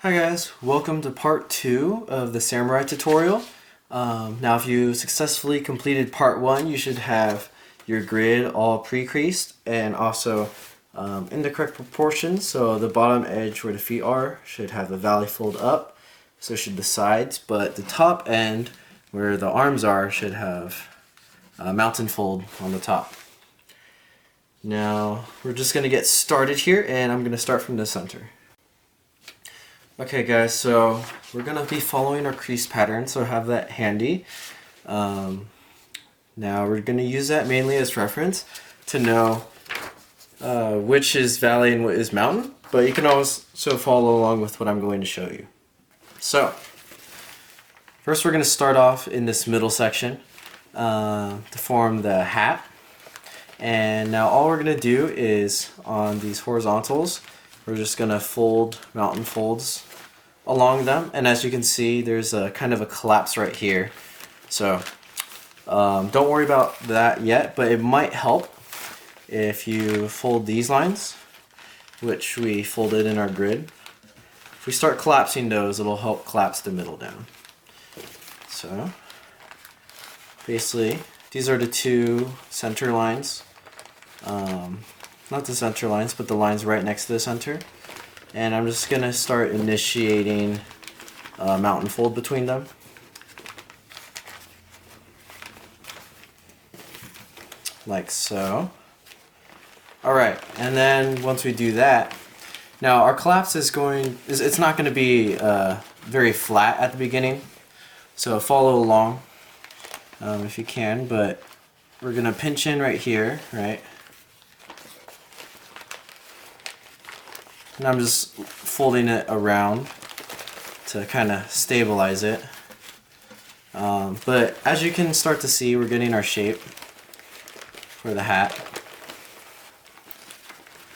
Hi guys, welcome to part 2 of the Samurai tutorial. Now if you successfully completed part 1, you should have your grid all pre-creased and also in the correct proportions. So the bottom edge where the feet are should have the valley fold up, so should the sides, but the top end where the arms are should have a mountain fold on the top. Now we're just going to get started here, and I'm going to start from the center. Okay guys, so we're going to be following our crease pattern, so have that handy. Now we're going to use that mainly as reference to know which is valley and what is mountain, but you can also follow along with what I'm going to show you. So, first we're going to start off in this middle section to form the hat. And now all we're going to do is, on these horizontals, we're just going to fold mountain folds along them, and as you can see there's a kind of a collapse right here, so don't worry about that yet, but it might help if you fold these lines, which we folded in our grid. If we start collapsing those, it'll help collapse the middle down. So basically these are the two center lines, not the center lines, but the lines right next to the center. And I'm just going to start initiating a mountain fold between them. Like so. Alright, and then once we do that, now our collapse is it's not going to be very flat at the beginning, so follow along if you can, but we're going to pinch in right here, right? And I'm just folding it around to kind of stabilize it. But as you can start to see, we're getting our shape for the hat.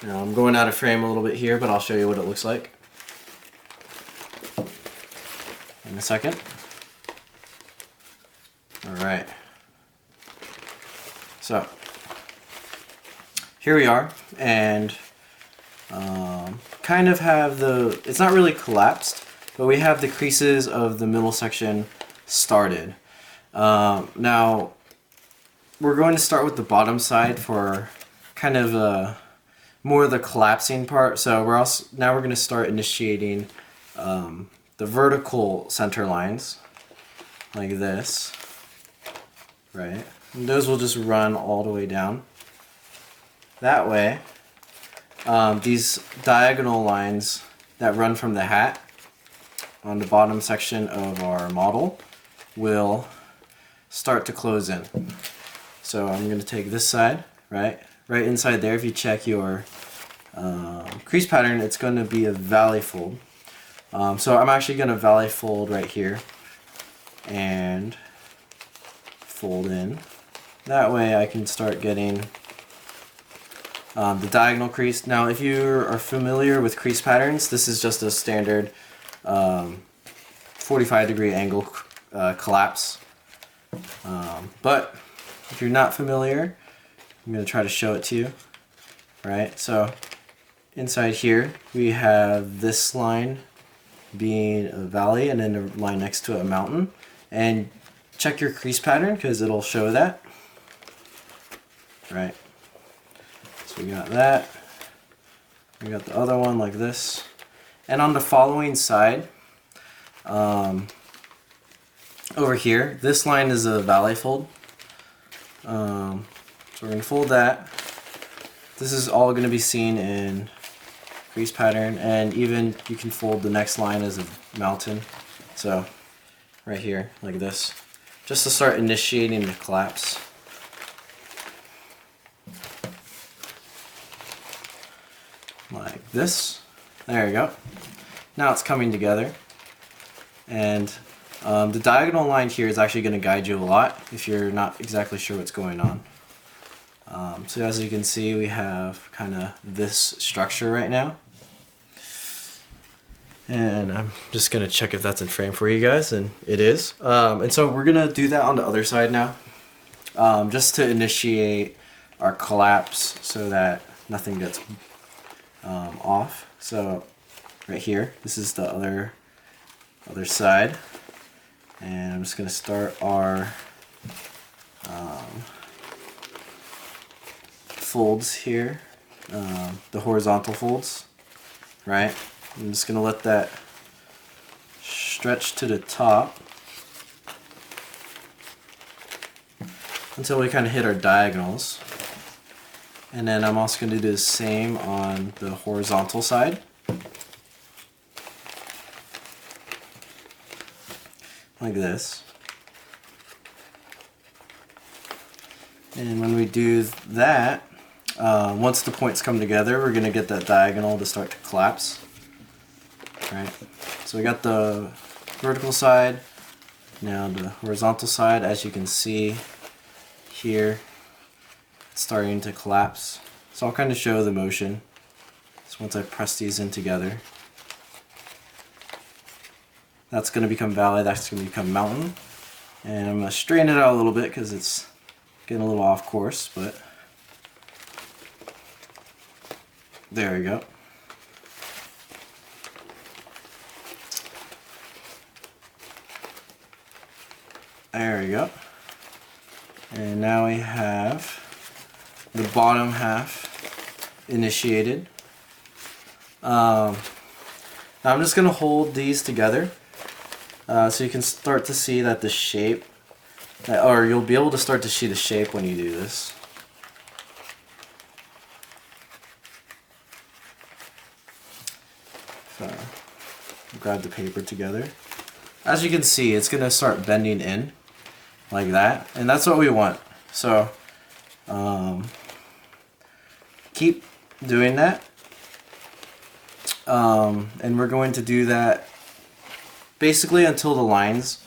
Now I'm going out of frame a little bit here, but I'll show you what it looks like in a second. Alright. So, here we are, and kind of have it's not really collapsed, but we have the creases of the middle section started. Now we're going to start with the bottom side for kind of more of the collapsing part. So now we're going to start initiating the vertical center lines like this, right? And those will just run all the way down. That way these diagonal lines that run from the hat on the bottom section of our model will start to close in. So I'm going to take this side, right inside there. If you check your crease pattern, it's going to be a valley fold. So I'm actually going to valley fold right here and fold in. That way I can start getting the diagonal crease. Now if you are familiar with crease patterns, this is just a standard 45-degree angle collapse. But if you're not familiar, I'm going to try to show it to you. Right, so inside here we have this line being a valley and then the line next to it a mountain. And check your crease pattern because it'll show that. Right. So we got that, we got the other one like this, and on the following side, over here, this line is a valley fold, so we're going to fold that. This is all going to be seen in crease pattern, and even you can fold the next line as a mountain, so right here, like this, just to start initiating the collapse. Like this. There you go. Now it's coming together, and the diagonal line here is actually going to guide you a lot if you're not exactly sure what's going on. So as you can see, we have kind of this structure right now, and I'm just going to check if that's in frame for you guys, and it is. And so we're going to do that on the other side now, just to initiate our collapse so that nothing gets off. So right here. This is the other side, and I'm just going to start our folds here, the horizontal folds, right? I'm just going to let that stretch to the top until we kind of hit our diagonals. And then I'm also going to do the same on the horizontal side. Like this. And when we do that, once the points come together, we're going to get that diagonal to start to collapse. Right? So we got the vertical side, now the horizontal side. As you can see here, it's starting to collapse. So I'll kind of show the motion. So once I press these in together, that's going to become valley, that's going to become mountain. And I'm going to straighten it out a little bit because it's getting a little off course, but there we go. There we go. And now we have the bottom half initiated. Now I'm just going to hold these together so you can start to see that the shape, or you'll be able to start to see the shape when you do this. So grab the paper together. As you can see, it's going to start bending in like that, and that's what we want. So keep doing that, and we're going to do that basically until the lines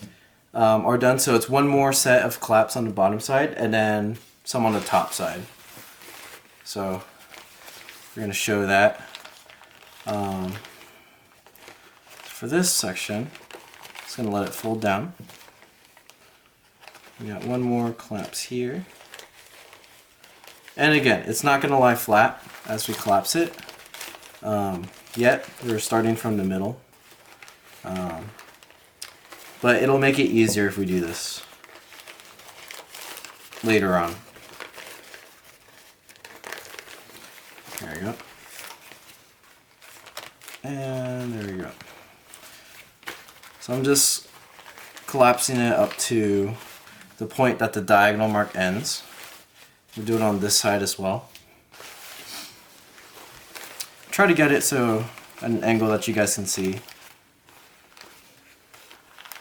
are done. So it's one more set of collapse on the bottom side and then some on the top side. So we're going to show that. For this section, just going to let it fold down. We got one more collapse here. And again, it's not going to lie flat as we collapse it. Yet, we're starting from the middle. But it'll make it easier if we do this later on. There we go. And there we go. So I'm just collapsing it up to the point that the diagonal mark ends. We'll do it on this side as well. Try to get it so at an angle that you guys can see.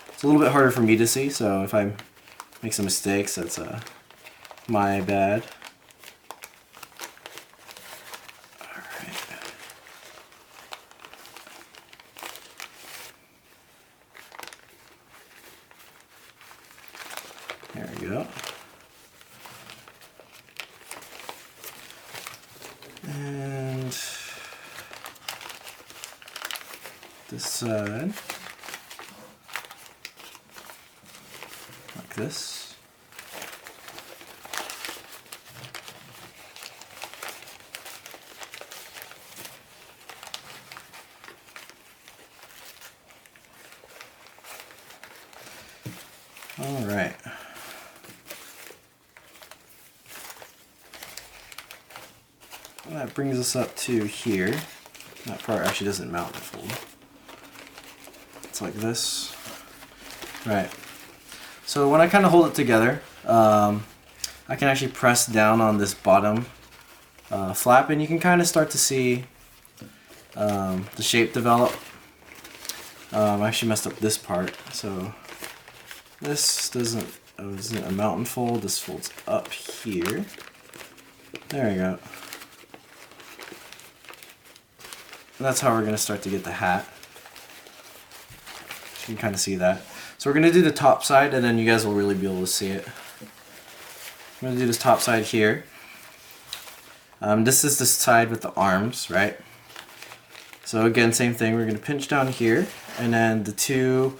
It's a little bit harder for me to see, so if I make some mistakes, that's my bad. Alright. There we go. And this side. Like this. All right. And that brings us up to here. That part actually doesn't mount and fold. It's like this. Right. So when I kind of hold it together, I can actually press down on this bottom flap, and you can kind of start to see the shape develop. I actually messed up this part, so this isn't a mountain fold. This folds up here. There we go. And that's how we're going to start to get the hat. You can kind of see that. So we're going to do the top side, and then you guys will really be able to see it. I'm going to do this top side here. This is the side with the arms, right? So again, same thing. We're going to pinch down here, and then the two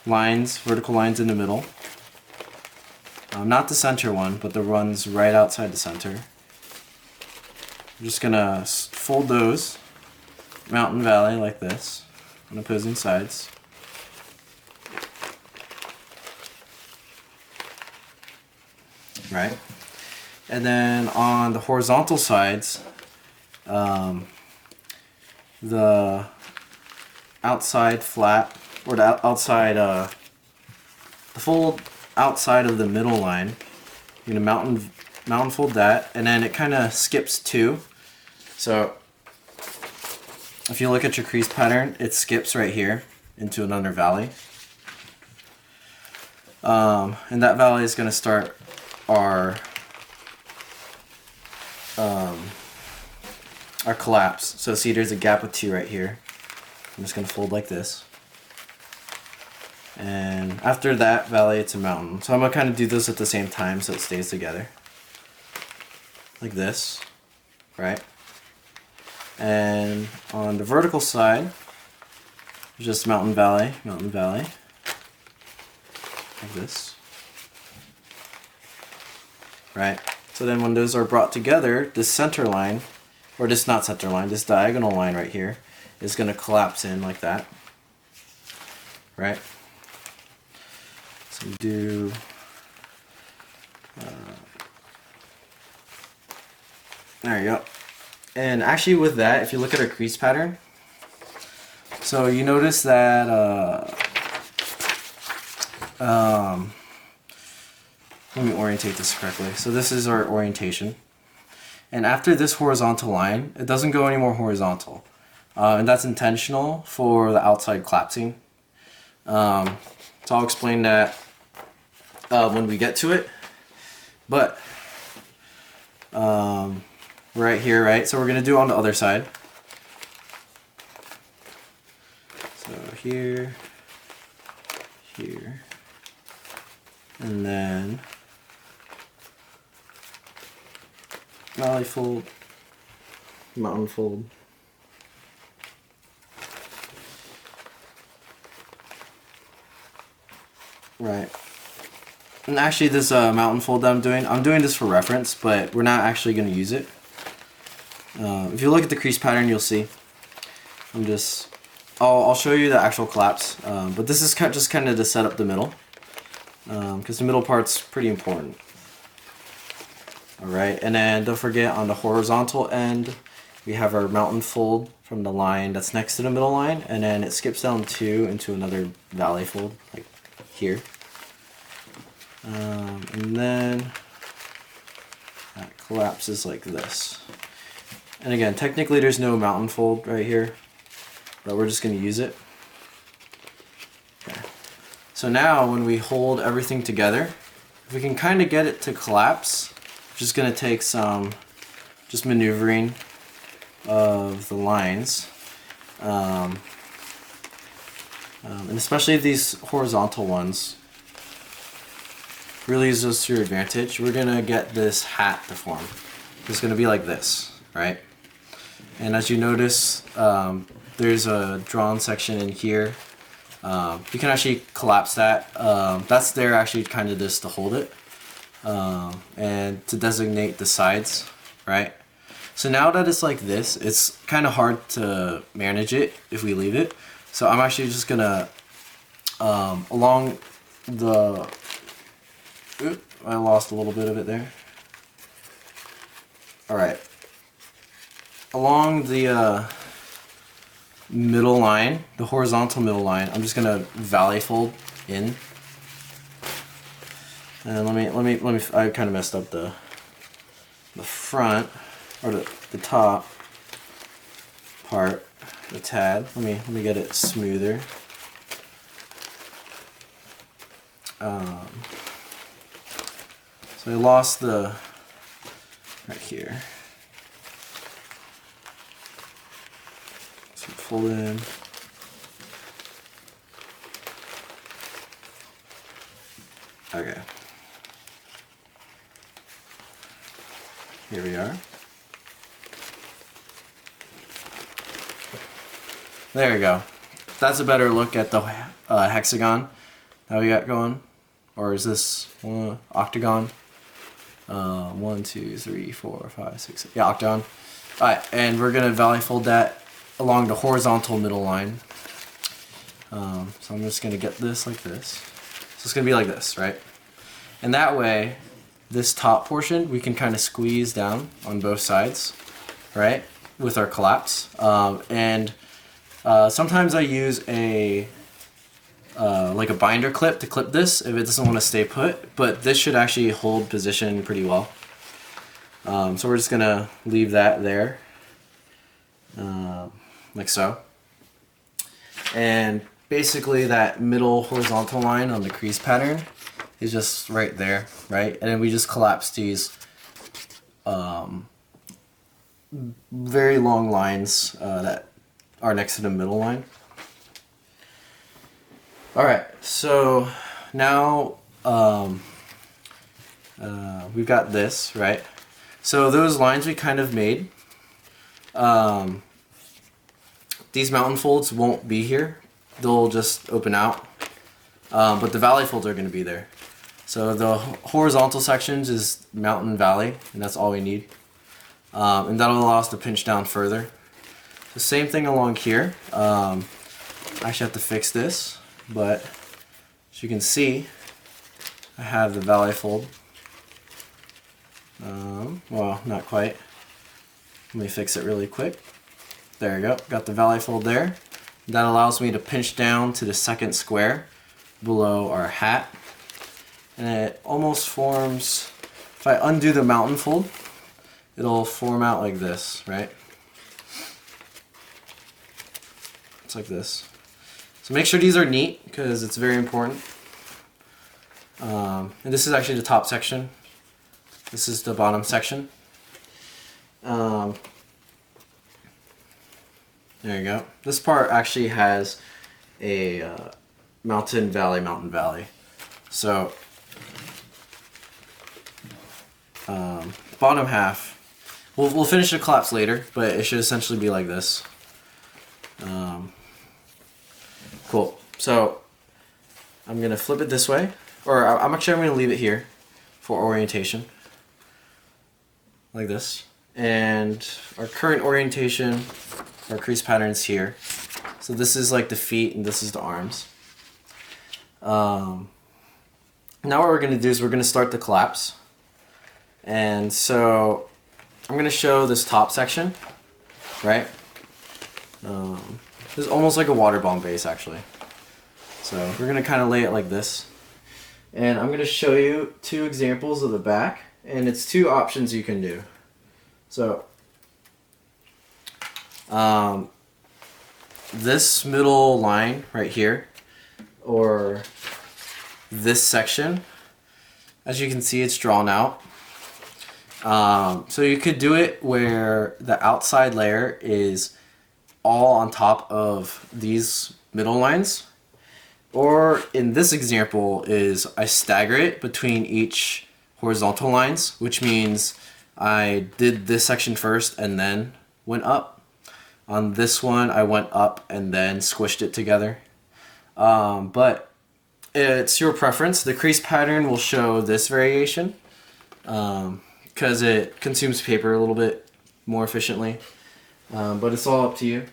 lines, vertical lines in the middle. Not the center one, but the ones right outside the center. I'm just going to fold those mountain valley like this on opposing sides. Right? And then on the horizontal sides, the outside flap, or the outside, the fold outside of the middle line, you're gonna mountain fold that, and then it kind of skips two. So if you look at your crease pattern, it skips right here into another valley. And that valley is gonna start our collapse. So see, there's a gap of two right here. I'm just gonna fold like this. And after that valley, it's a mountain. So I'm gonna kind of do this at the same time so it stays together. Like this, right? And on the vertical side, just mountain valley, like this. Right? So then when those are brought together, this center line, or this not center line, this diagonal line right here is going to collapse in like that. Right? So we do there you go. And actually with that, if you look at our crease pattern, so you notice that let me orientate this correctly. So this is our orientation. And after this horizontal line, it doesn't go any more horizontal. And that's intentional for the outside collapsing. So I'll explain that when we get to it. But right here, right? So we're going to do it on the other side. So here, here, and then valley fold, mountain fold. Right. And actually this mountain fold that I'm doing this for reference, but we're not actually going to use it. If you look at the crease pattern, you'll see. I'll show you the actual collapse, but this is just kind of to set up the middle, because the middle part's pretty important. Alright, and then don't forget on the horizontal end, we have our mountain fold from the line that's next to the middle line, and then it skips down two into another valley fold, like here. And then that collapses like this. And again, technically there's no mountain fold right here, but we're just going to use it. Okay. So now when we hold everything together, if we can kind of get it to collapse, just going to take some just maneuvering of the lines, and especially these horizontal ones, really use those to your advantage. We're going to get this hat to form. It's going to be like this, right? And as you notice, there's a drawn section in here. You can actually collapse that. That's there actually kind of just to hold it. And to designate the sides, right? So now that it's like this, it's kind of hard to manage it if we leave it. So I'm actually just gonna, along the, I lost a little bit of it there. Alright. Along the middle line, the horizontal middle line, I'm just gonna valley fold in. And let me. I kind of messed up the front or the top part, the tad. Let me get it smoother. So I lost the right here. So fold in. Okay. Here we are. There we go. That's a better look at the hexagon that we got going. Or is this octagon? 1, 2, 3, 4, 5, 6. Yeah, octagon. Alright, and we're gonna valley fold that along the horizontal middle line. So I'm just going to get this like this. So it's going to be like this, right? And that way, this top portion, we can kind of squeeze down on both sides, right? With our collapse. Sometimes I use like a binder clip to clip this if it doesn't want to stay put, but this should actually hold position pretty well. So we're just gonna leave that there, like so. And basically that middle horizontal line on the crease pattern is just right there, right? And then we just collapse these very long lines that are next to the middle line. Alright, so now we've got this, right? So those lines we kind of made, these mountain folds won't be here. They'll just open out, but the valley folds are going to be there. So the horizontal sections is mountain valley, and that's all we need. And that'll allow us to pinch down further. The same thing along here. I actually have to fix this, but as you can see, I have the valley fold. Well, not quite. Let me fix it really quick. There you go, got the valley fold there. That allows me to pinch down to the second square below our hat. And it almost forms, if I undo the mountain fold, it'll form out like this, right? It's like this. So make sure these are neat because it's very important. And this is actually the top section. This is the bottom section. There you go. This part actually has a mountain valley. So bottom half, we'll finish the collapse later, but it should essentially be like this. Cool. So I'm gonna flip it this way, or I'm gonna leave it here for orientation, like this. And our current orientation, our crease patterns here. So this is like the feet and this is the arms. Now what we're going to do is we're going to start the collapse. And so I'm going to show this top section, right? This is almost like a water bomb base actually. So we're going to kind of lay it like this. And I'm going to show you two examples of the back, and it's two options you can do. So this middle line right here, or this section, as you can see, it's drawn out. So you could do it where the outside layer is all on top of these middle lines, or in this example is I stagger it between each horizontal lines, which means I did this section first and then went up. On this one, I went up and then squished it together. But it's your preference. The crease pattern will show this variation because it consumes paper a little bit more efficiently. But it's all up to you.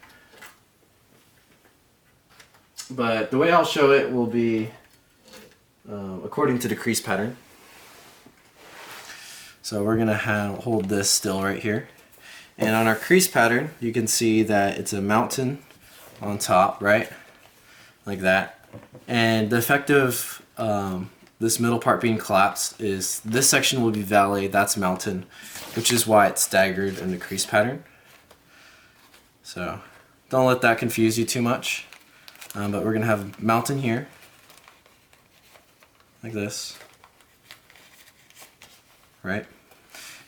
But the way I'll show it will be according to the crease pattern. So we're going to hold this still right here. And on our crease pattern, you can see that it's a mountain on top, right? Like that. And the effect of this middle part being collapsed is this section will be valley, that's mountain, which is why it's staggered in the crease pattern. So don't let that confuse you too much. But we're going to have mountain here, like this, right?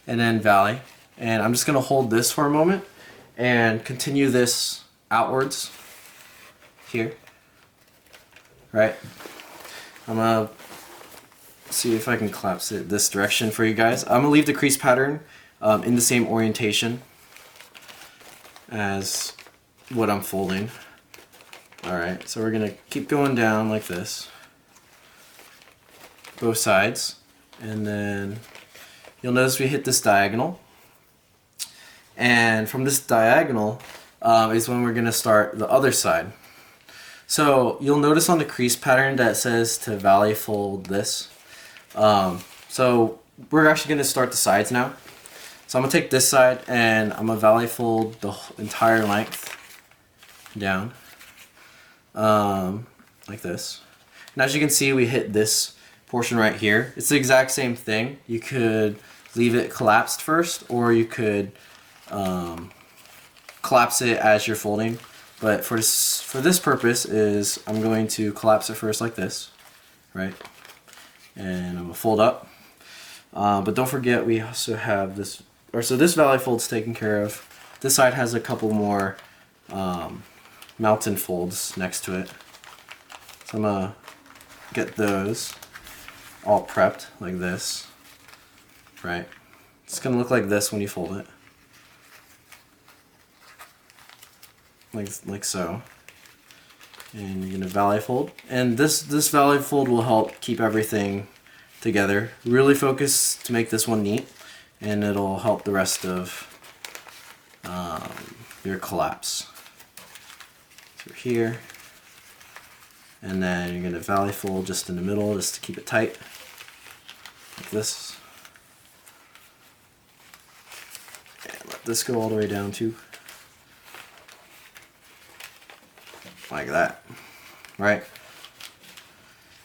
And then valley. And I'm just going to hold this for a moment and continue this outwards here, right? I'm going to see if I can collapse it this direction for you guys. I'm going to leave the crease pattern in the same orientation as what I'm folding. Alright, so we're going to keep going down like this, both sides, and then you'll notice we hit this diagonal. And from this diagonal, is when we're going to start the other side. So you'll notice on the crease pattern that says to valley fold this. So we're actually going to start the sides now. So I'm going to take this side and I'm going to valley fold the entire length down like this. And as you can see, we hit this portion right here. It's the exact same thing. You could leave it collapsed first, or you could collapse it as you're folding. But for this purpose is I'm going to collapse it first like this, right? And I'm gonna fold up. But don't forget we also have this, so this valley fold's taken care of. This side has a couple more mountain folds next to it. So I'm gonna get those all prepped like this, right? It's gonna look like this when you fold it. Like so. And you're gonna valley fold. And this valley fold will help keep everything together. Really focus to make this one neat, and it'll help the rest of your collapse. So here. And then you're gonna valley fold just in the middle just to keep it tight. Like this. And let this go all the way down too. Like that, right?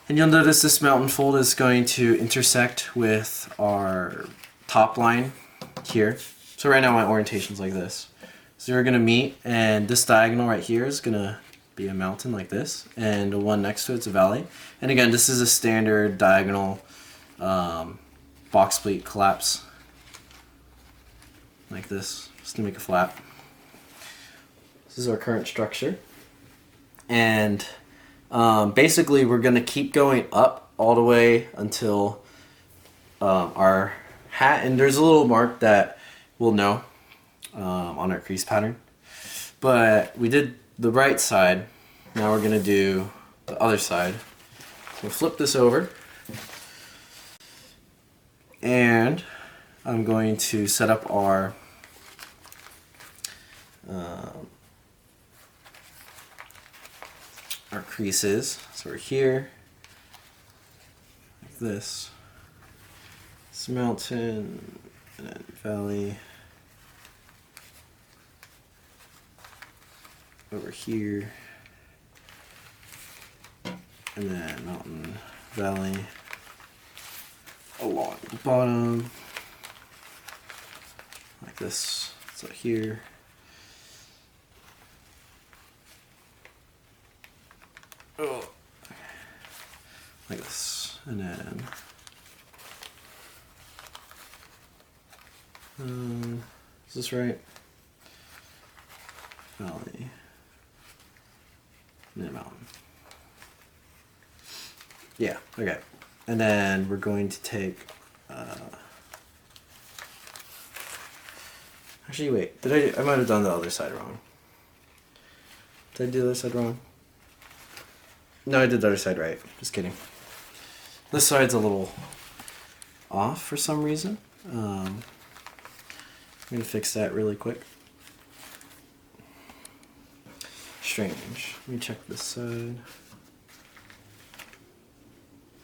And you'll notice this mountain fold is going to intersect with our top line here. So right now my orientation's like this. So we're gonna meet, and this diagonal right here is gonna be a mountain like this, and the one next to it's a valley. And again, this is a standard diagonal box pleat collapse like this, just to make a flap. This is our current structure. And basically we're going to keep going up all the way until our hat, and there's a little mark that we'll know on our crease pattern. But we did the right side, now we're going to do the other side. So we'll flip this over, and I'm going to set up our creases. So we're here, like this. It's mountain, and then valley. Over here. And then mountain, valley. Along the bottom. Like this. So here. Oh. Like this, and then is this right? Valley, and then mountain. Yeah, okay. And then we're going to take. Actually, wait. Did I might have done the other side wrong. Did I do the other side wrong? No, I did the other side right. Just kidding. This side's a little off for some reason. I'm going to fix that really quick. Strange. Let me check this side.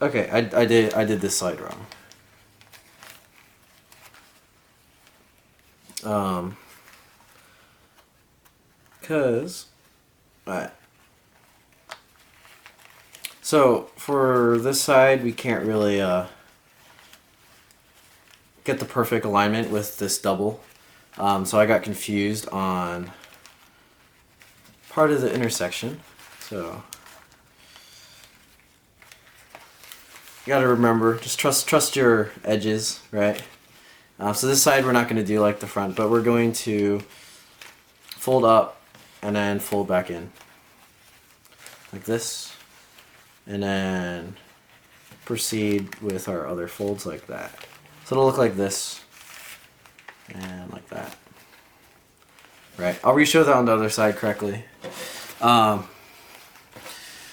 Okay, I did this side wrong. Alright. So for this side, we can't really get the perfect alignment with this double. So I got confused on part of the intersection. So you gotta remember, just trust your edges, right? So this side we're not gonna do like the front, but we're going to fold up and then fold back in. Like this. And then proceed with our other folds like that. So it'll look like this and like that. Right, I'll re-show that on the other side correctly.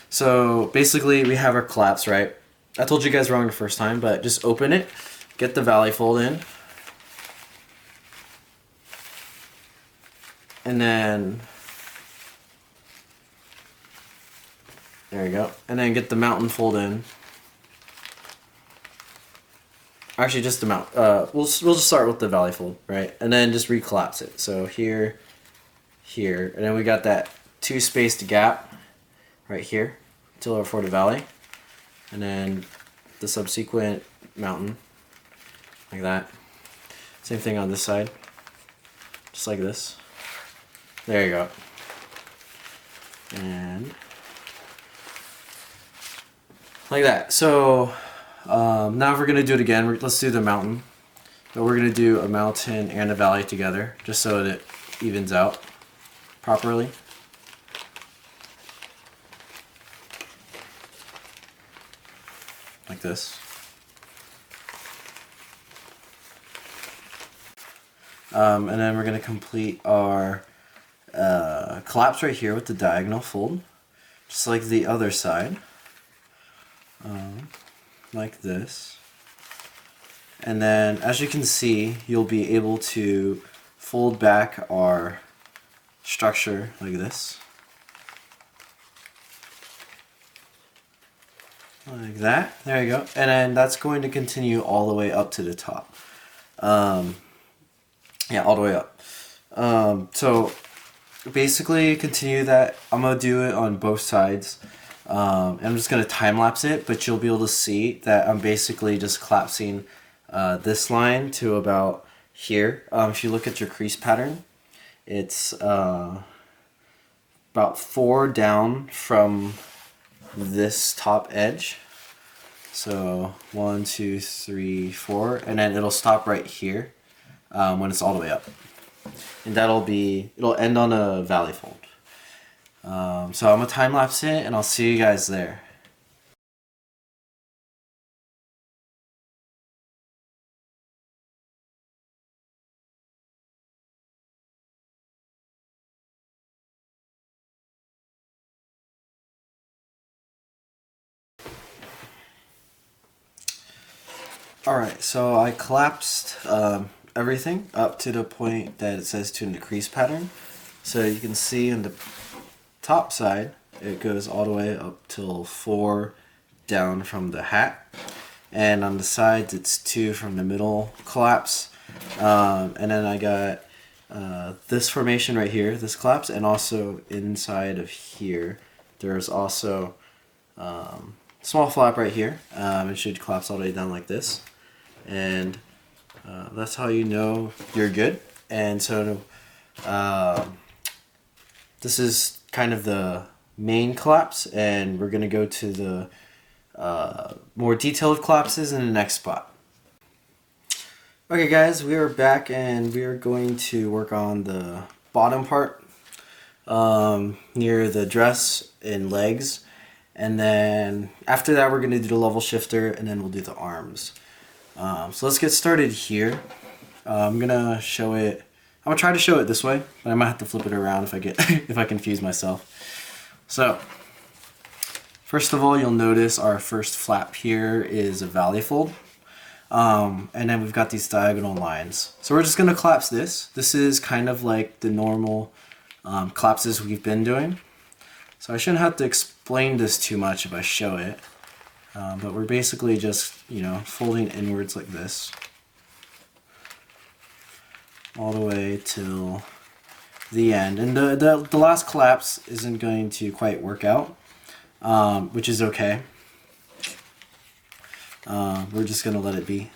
So basically we have our collapse, right? I told you guys wrong the first time, but just open it, get the valley fold in. And then, there you go. And then get the mountain fold in. Actually, just the mount. We'll just start with the valley fold, right? And then just recollapse it. So here, here, and then we got that 2 spaced gap right here for the valley, and then the subsequent mountain like that. Same thing on this side, just like this. There you go. And like that. So now if we're gonna do it again, let's do the mountain. But we're gonna do a mountain and a valley together, just so that it evens out properly. Like this. And then we're going to complete our collapse right here with the diagonal fold, just like the other side, like this. And then as you can see, you'll be able to fold back our structure like this. Like that. There you go. And then that's going to continue all the way up to the top. Yeah, all the way up. So basically continue that. I'm going to do it on both sides. And I'm just going to time lapse it, but you'll be able to see that I'm basically just collapsing this line to about here. If you look at your crease pattern, it's about 4 down from this top edge. So 1, 2, 3, 4, and then it'll stop right here when it's all the way up, and it'll end on a valley fold. So I'm gonna time lapse it, and I'll see you guys there. Alright, so I collapsed everything up to the point that it says tune the crease pattern. So you can see on the top side, it goes all the way up till 4 down from the hat. And on the sides, it's 2 from the middle collapse. And then I got this formation right here, this collapse, and also inside of here, there's also small flap right here. It should collapse all the way down like this. And that's how you know you're good. And so this is kind of the main collapse, and we're going to go to the more detailed collapses in the next spot. Okay guys, we are back, and we are going to work on the bottom part near the dress and legs, and then after that we're going to do the level shifter, and then we'll do the arms. So let's get started here. I'm gonna show it. I'm gonna try to show it this way, but I might have to flip it around if I get if I confuse myself. So first of all, you'll notice our first flap here is a valley fold, and then we've got these diagonal lines. So we're just gonna collapse this. This is kind of like the normal collapses we've been doing. So I shouldn't have to explain this too much if I show it. But we're basically just, folding inwards like this all the way till the end. And the last collapse isn't going to quite work out, which is okay. We're just going to let it be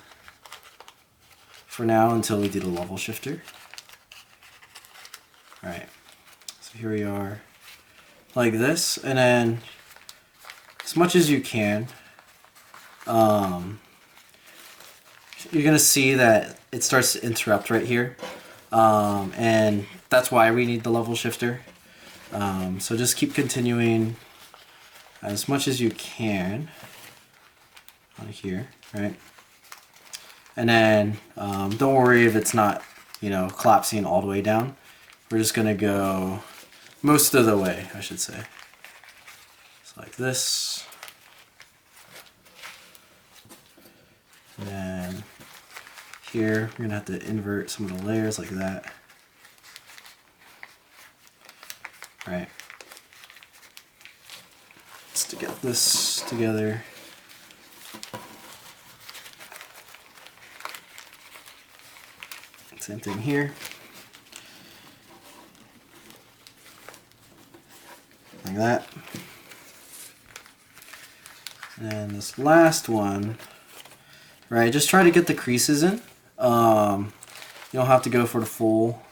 for now until we do the level shifter. Alright, so here we are like this, and then as much as you can, you're going to see that it starts to interrupt right here, and that's why we need the level shifter. So just keep continuing as much as you can on here, right? And then don't worry if it's not, collapsing all the way down. We're just going to go most of the way, I should say. So like this. And then here, we're going to have to invert some of the layers like that. right? Let's to get this together. Same thing here. Like that. And this last one, right, just try to get the creases in. You don't have to go for the full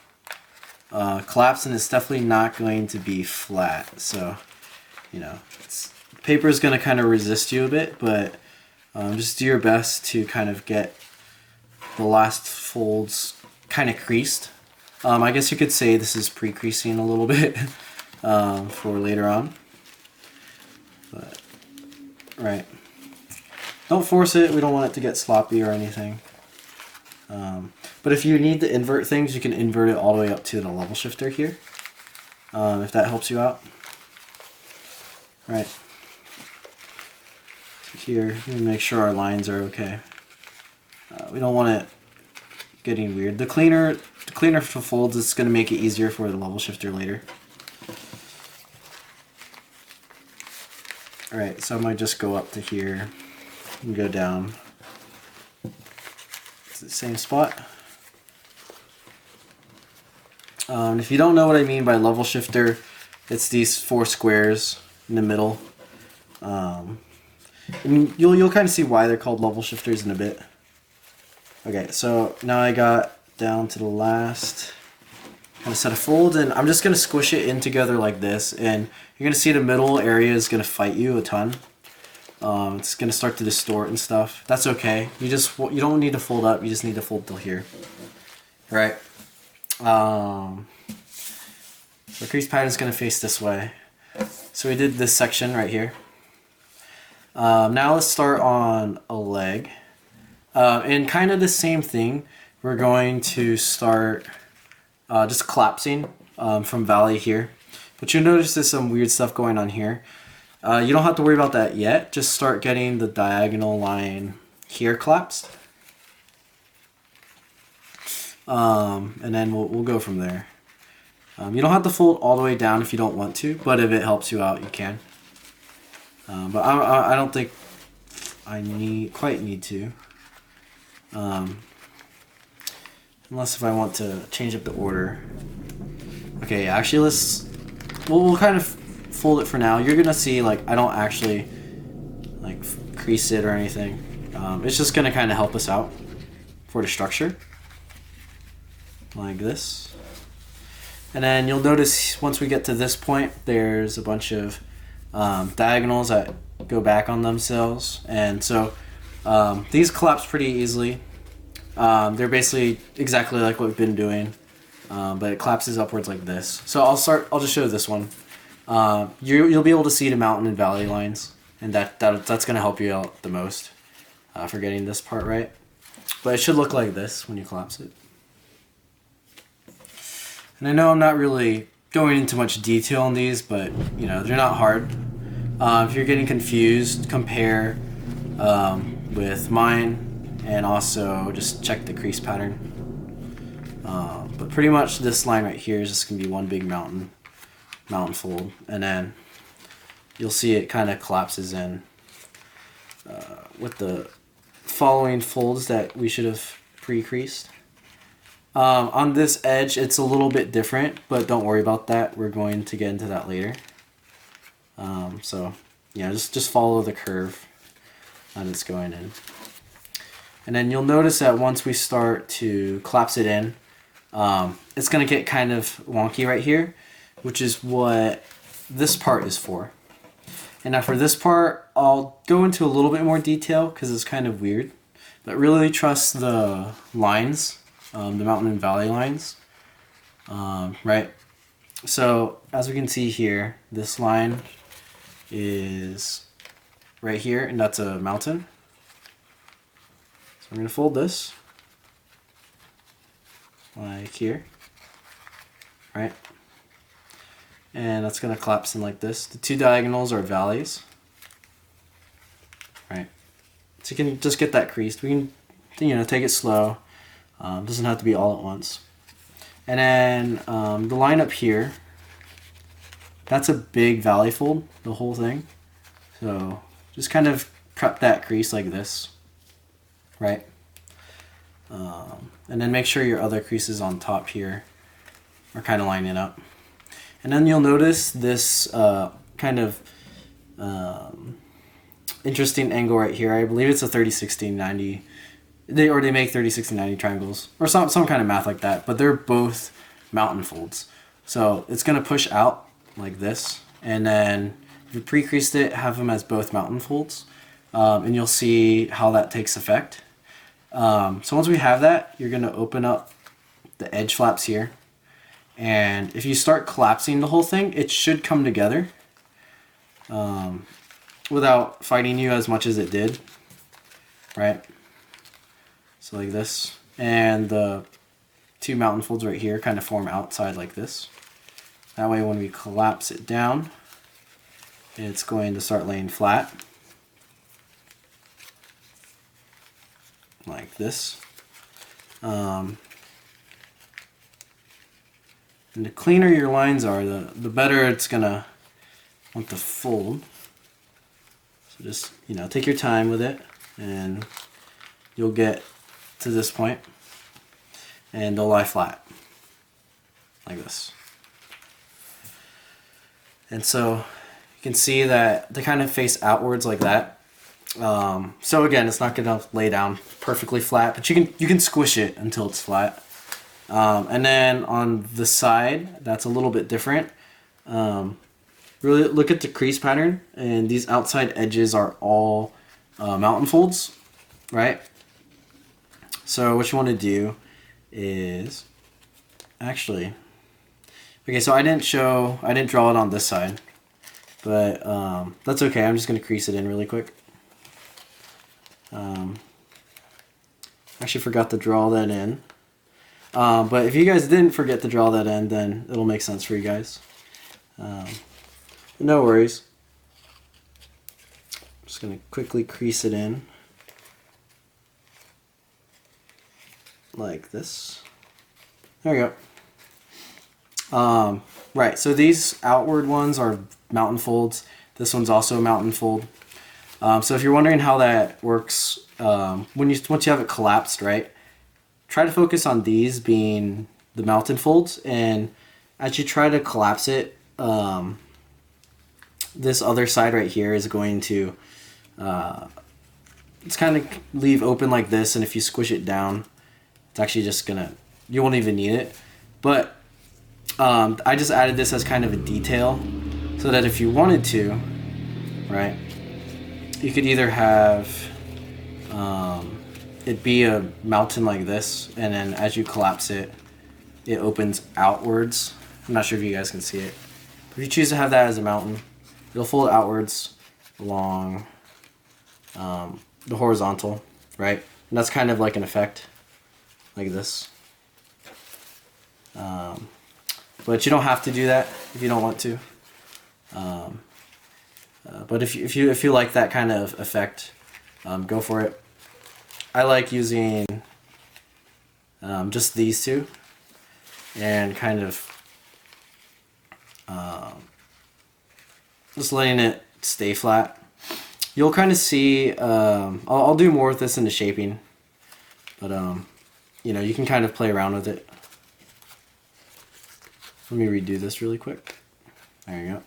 collapse, and it's definitely not going to be flat. So, you know, paper is going to kind of resist you a bit, but just do your best to kind of get the last folds kind of creased. I guess you could say this is pre-creasing a little bit for later on. But, right. Don't force it. We don't want it to get sloppy or anything. But if you need to invert things, you can invert it all the way up to the level shifter here, if that helps you out. Right. So here, let me make sure our lines are okay. We don't want it getting weird. The cleaner for folds is going to make it easier for the level shifter later. Alright, so I might just go up to here and go down. It's the same spot. If you don't know what I mean by level shifter, it's these 4 squares in the middle. And you'll kind of see why they're called level shifters in a bit. Okay, so now I got down to the last kind of set of folds, and I'm just going to squish it in together like this, and you're going to see the middle area is going to fight you a ton. It's going to start to distort and stuff. That's okay. You don't need to fold up, you just need to fold till here. Right. The crease pattern is going to face this way. So we did this section right here. Now let's start on a leg. And kind of the same thing. We're going to start just collapsing from valley here. But you'll notice there's some weird stuff going on here. You don't have to worry about that yet. Just start getting the diagonal line here collapsed. And then we'll go from there. You don't have to fold all the way down if you don't want to, but if it helps you out, you can. But I don't think I quite need to. Unless if I want to change up the order. Okay, actually we'll kind of fold it for now. You're gonna see, like, I don't actually like crease it or anything. It's just gonna kind of help us out for the structure. Like this. And then you'll notice once we get to this point, there's a bunch of diagonals that go back on themselves. And so these collapse pretty easily. They're basically exactly like what we've been doing, but it collapses upwards like this. So I'll just show this one. You'll be able to see the mountain and valley lines, and that's going to help you out the most for getting this part right. But it should look like this when you collapse it. And I know I'm not really going into much detail on these, but you know, they're not hard. If you're getting confused, compare with mine, and also just check the crease pattern. But pretty much this line right here is just gonna be one big mountain fold, and then you'll see it kind of collapses in with the following folds that we should have pre-creased. On this edge, it's a little bit different, but don't worry about that. We're going to get into that later. So, yeah, just follow the curve that it's going in. And then you'll notice that once we start to collapse it in, it's going to get kind of wonky right here, which is what this part is for. And now for this part, I'll go into a little bit more detail because it's kind of weird, but really trust the lines. The mountain and valley lines, right? So as we can see here, this line is right here, and that's a mountain. So I'm going to fold this like here, right? And that's going to collapse in like this. The two diagonals are valleys, right? So you can just get that creased. We can, you know, take it slow. Doesn't have to be all at once. And then the line up here, that's a big valley fold, the whole thing. So just kind of prep that crease like this, right? And then make sure your other creases on top here are kind of lining up. And then you'll notice this kind of interesting angle right here. I believe it's a 30, 60, 90. They make 30, 60, 90 triangles or some kind of math like that, but they're both mountain folds. So it's going to push out like this, and then if you pre-creased it, have them as both mountain folds, and you'll see how that takes effect. So once we have that, you're going to open up the edge flaps here, and if you start collapsing the whole thing, it should come together without fighting you as much as it did, right? So like this, and the two mountain folds right here kind of form outside like this. That way when we collapse it down, it's going to start laying flat like this. And the cleaner your lines are, the better it's gonna want to fold. So just, you know, take your time with it, and you'll get to this point, and they'll lie flat like this. And so you can see that they kind of face outwards like that. So again, it's not gonna lay down perfectly flat, but you can squish it until it's flat. And then on the side, that's a little bit different. Really look at the crease pattern, and these outside edges are all mountain folds, right? So what you want to do is actually, okay, so I didn't draw it on this side, but that's okay. I'm just going to crease it in really quick. Actually forgot to draw that in. But if you guys didn't forget to draw that in, then it'll make sense for you guys. No worries. I'm just going to quickly crease it in like this. There we go. Right, so these outward ones are mountain folds. This one's also a mountain fold. So if you're wondering how that works, once you have it collapsed, right, try to focus on these being the mountain folds, and as you try to collapse it, this other side right here is going to it's kind of leave open like this, and if you squish it down, it's actually just gonna, you won't even need it. But I just added this as kind of a detail so that if you wanted to, right, you could either have it be a mountain like this, and then as you collapse it, it opens outwards. I'm not sure if you guys can see it. But if you choose to have that as a mountain, it'll fold outwards along the horizontal, right? And that's kind of like an effect, like this. But you don't have to do that if you don't want to. But if you like that kind of effect, go for it. I like using just these two and kind of just letting it stay flat. You'll kind of see, I'll do more with this in the shaping, but you know, you can kind of play around with it. Let me redo this really quick. There you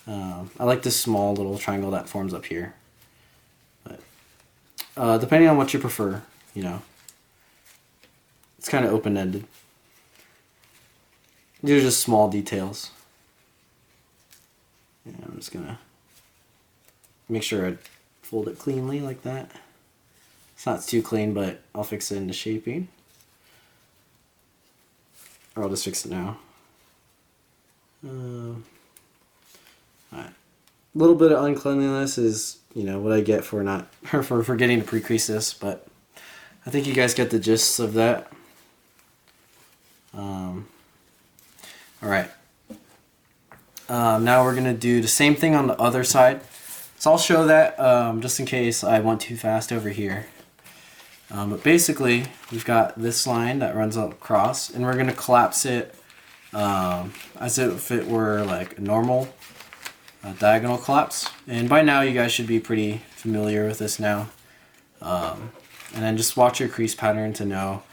go. I like this small little triangle that forms up here, but depending on what you prefer, you know, it's kind of open-ended. These are just small details. Yeah, I'm just gonna make sure I fold it cleanly like that. It's not too clean, but I'll fix it in the shaping. Or I'll just fix it now. Alright. A little bit of uncleanliness is, you know, what I get for not for forgetting to pre-crease this, but I think you guys get the gist of that. Alright. Now we're going to do the same thing on the other side. So I'll show that just in case I went too fast over here. But basically, we've got this line that runs across, and we're going to collapse it as if it were like a normal diagonal collapse. And by now you guys should be pretty familiar with this now. And then just watch your crease pattern to know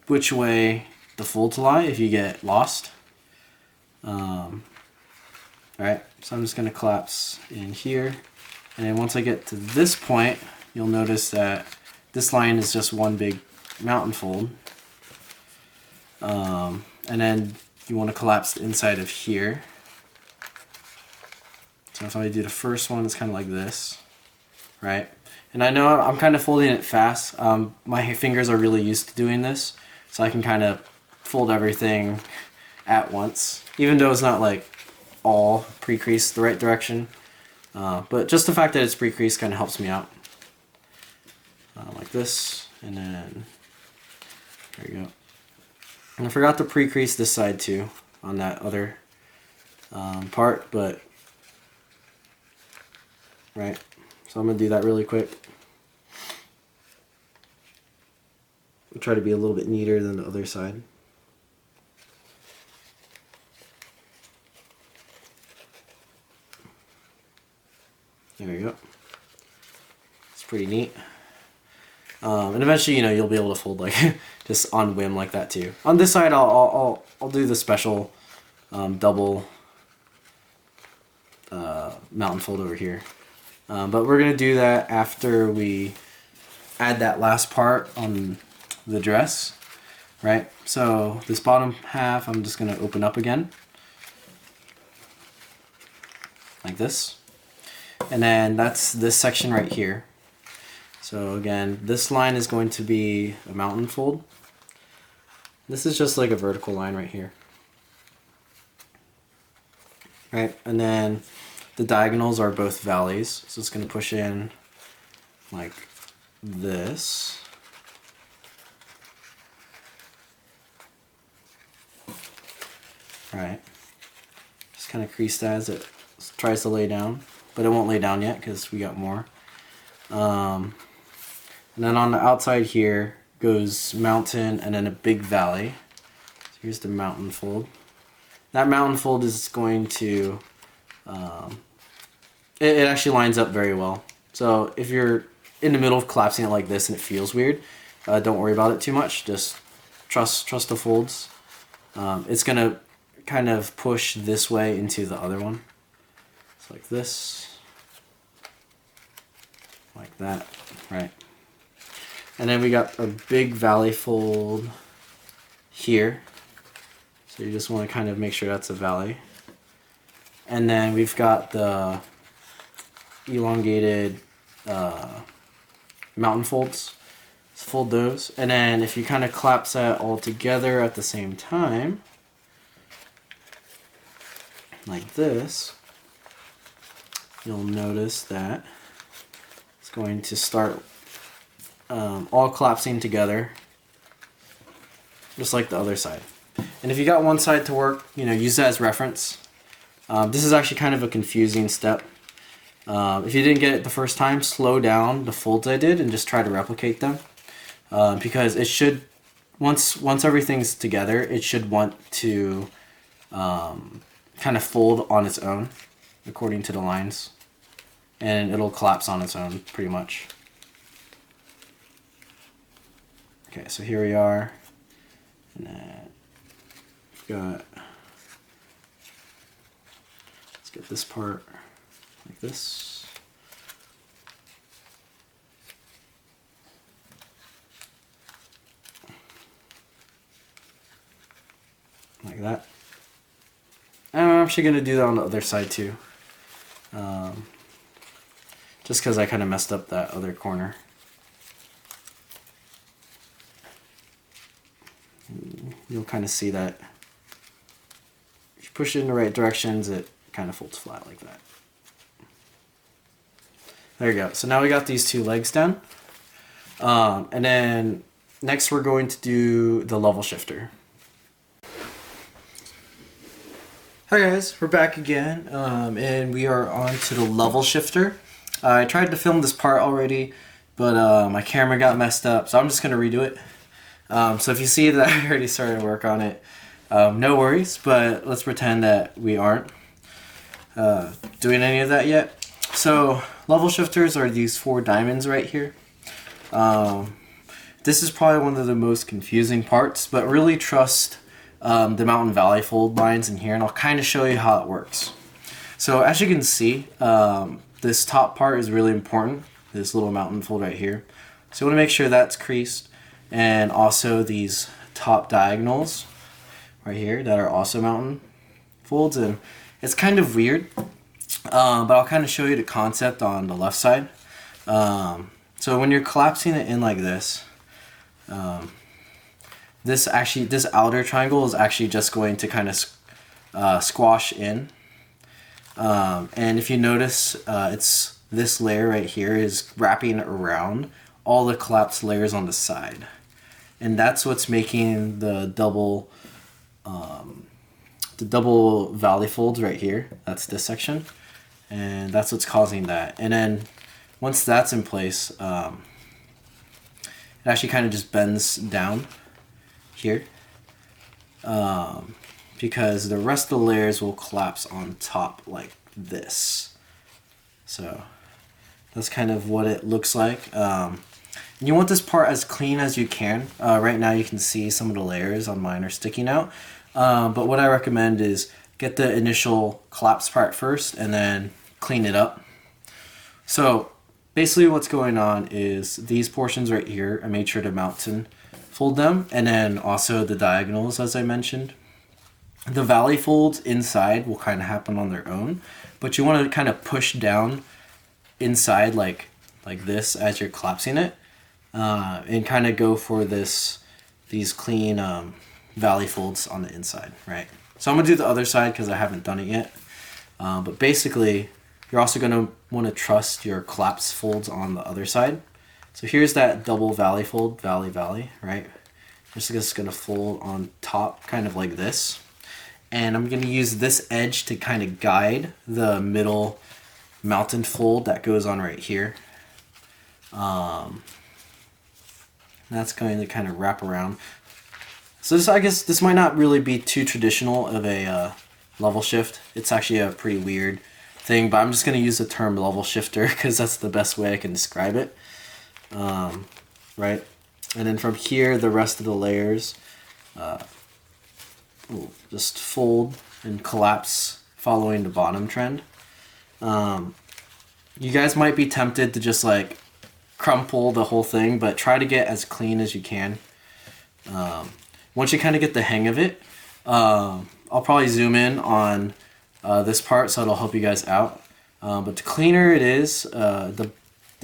which way the fold to lie if you get lost. Alright, so I'm just going to collapse in here, and then once I get to this point, you'll notice that this line is just one big mountain fold. And then you want to collapse the inside of here. So if I do the first one, it's kind of like this, right? And I know I'm kind of folding it fast. My fingers are really used to doing this, so I can kind of fold everything at once, even though it's not like all pre-creased the right direction. But just the fact that it's pre-creased kind of helps me out. Like this, and then there you go. And I forgot to pre-crease this side too on that other part, but right. So I'm gonna do that really quick. I'll try to be a little bit neater than the other side. There you go. It's pretty neat. And eventually, you know, you'll be able to fold like just on whim like that too. On this side, I'll do the special double mountain fold over here. But we're gonna do that after we add that last part on the dress, right? So this bottom half, I'm just gonna open up again, like this. And then that's this section right here. So again, this line is going to be a mountain fold. This is just like a vertical line right here. Right, and then the diagonals are both valleys. So it's going to push in like this. Right, just kind of crease that as it tries to lay down. But it won't lay down yet because we got more. And then on the outside here goes mountain and then a big valley. So here's the mountain fold. That mountain fold is going to, it actually lines up very well. So if you're in the middle of collapsing it like this and it feels weird, don't worry about it too much. Just trust the folds. It's gonna kind of push this way into the other one. So like this. Like that, right? And then we got a big valley fold here. So you just want to kind of make sure that's a valley. And then we've got the elongated mountain folds. Let's fold those. And then if you kind of collapse that all together at the same time, like this, you'll notice that it's going to start all collapsing together, just like the other side. And if you got one side to work, you know, use that as reference. This is actually kind of a confusing step. If you didn't get it the first time, slow down the folds I did and just try to replicate them. Because it should, once everything's together, it should want to kind of fold on its own according to the lines. And it'll collapse on its own pretty much. Okay, so here we are. And then we've got, let's get this part like this. Like that. And I'm actually going to do that on the other side too. Just because I kind of messed up that other corner. You'll kind of see that if you push it in the right directions, it kind of folds flat like that. There you go. So now we got these two legs done. And then next we're going to do the level shifter. Hi guys, we're back again, and we are on to the level shifter. I tried to film this part already, but my camera got messed up, so I'm just going to redo it. So if you see that I already started work on it, No worries, but let's pretend that we aren't doing any of that yet. So level shifters are these 4 diamonds right here. This is probably one of the most confusing parts, but really trust the mountain valley fold lines in here, and I'll kind of show you how it works. So as you can see, this top part is really important, this little mountain fold right here. So you want to make sure that's creased, and also these top diagonals right here that are also mountain folds. And it's kind of weird, but I'll kind of show you the concept on the left side. So when you're collapsing it in like this, this outer triangle is actually just going to kind of squash in. And if you notice, it's this layer right here is wrapping around all the collapsed layers on the side. And that's what's making the double valley folds right here. That's this section. And that's what's causing that. And then once that's in place, it actually kind of just bends down here. Because the rest of the layers will collapse on top like this. So that's kind of what it looks like. You want this part as clean as you can. Right now you can see some of the layers on mine are sticking out. But what I recommend is get the initial collapse part first and then clean it up. So basically what's going on is these portions right here, I made sure to mountain fold them, and then also the diagonals as I mentioned. The valley folds inside will kind of happen on their own, but you want to kind of push down inside like this as you're collapsing it. And kind of go for these clean valley folds on the inside, right? So I'm gonna do the other side because I haven't done it yet. But basically, you're also gonna want to trust your collapse folds on the other side. So here's that double valley fold, valley, right? I'm just gonna fold on top, kind of like this, and I'm gonna use this edge to kind of guide the middle mountain fold that goes on right here. That's going to kind of wrap around. So I guess this might not really be too traditional of a level shift. It's actually a pretty weird thing, but I'm just going to use the term level shifter because that's the best way I can describe it. Right? And then from here, the rest of the layers will just fold and collapse following the bottom trend. You guys might be tempted to just like crumple the whole thing, but try to get as clean as you can. Once you kind of get the hang of it, I'll probably zoom in on this part so it'll help you guys out. But the cleaner it is,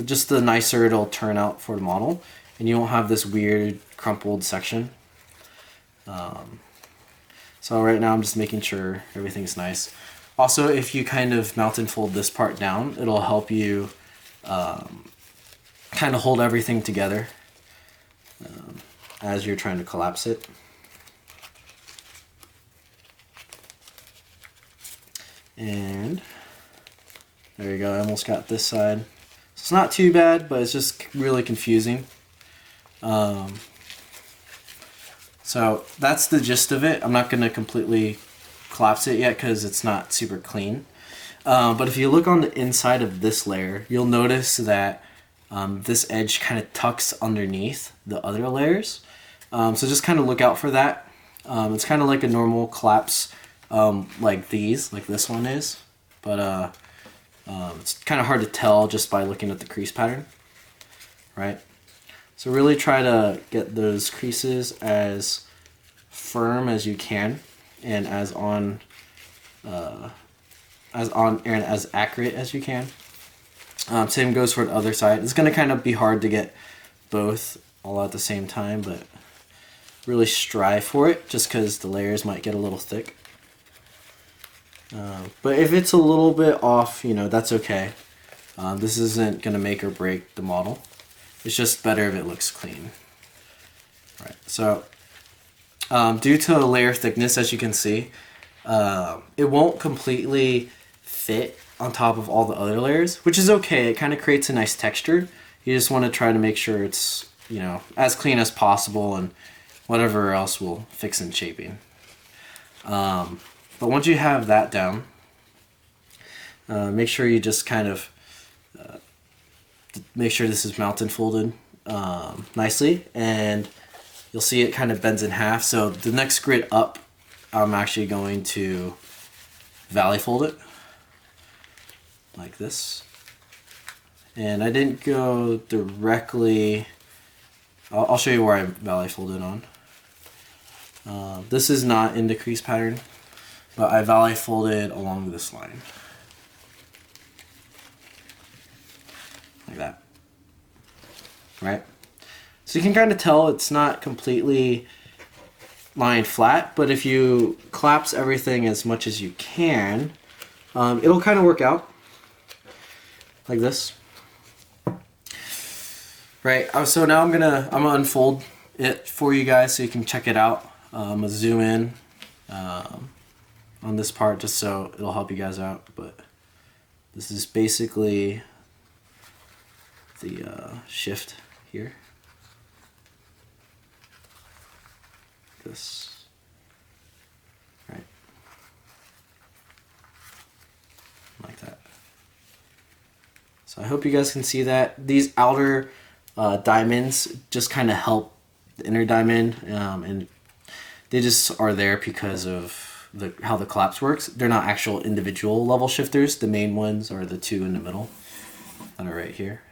just the nicer it'll turn out for the model, and you won't have this weird crumpled section. So right now I'm just making sure everything's nice. Also, if you kind of mountain fold this part down, it'll help you kind of hold everything together as you're trying to collapse it. And there you go, I almost got this side. So it's not too bad, but it's just really confusing. So that's the gist of it. I'm not going to completely collapse it yet because it's not super clean. But if you look on the inside of this layer, you'll notice that this edge kind of tucks underneath the other layers. So just kind of look out for that. It's kind of like a normal collapse like this one is. But it's kind of hard to tell just by looking at the crease pattern, right? So really try to get those creases as firm as you can and as accurate as you can. Same goes for the other side. It's going to kind of be hard to get both all at the same time, but really strive for it just because the layers might get a little thick. But if it's a little bit off, you know, that's okay. This isn't going to make or break the model. It's just better if it looks clean. Right. So due to the layer thickness, as you can see, it won't completely fit on top of all the other layers, which is okay. It kind of creates a nice texture. You just want to try to make sure it's, you know, as clean as possible, and whatever else will fix in shaping. But once you have that down, make sure you just kind of make sure this is mounted folded nicely, and you'll see it kind of bends in half. So the next grid up, I'm actually going to valley fold it like this. And I didn't go directly, I'll show you where I valley folded on. This is not in the crease pattern, but I valley folded along this line. Like that. Right? So you can kind of tell it's not completely lying flat, but if you collapse everything as much as you can, it'll kind of work out. Like this. Right, so now I'm gonna unfold it for you guys so you can check it out. I'm gonna zoom in on this part just so it'll help you guys out. But this is basically the shift here. This, right, like that. So I hope you guys can see that. These outer diamonds just kind of help the inner diamond, and they just are there because of how the collapse works. They're not actual individual level shifters. The main ones are the two in the middle that are right here.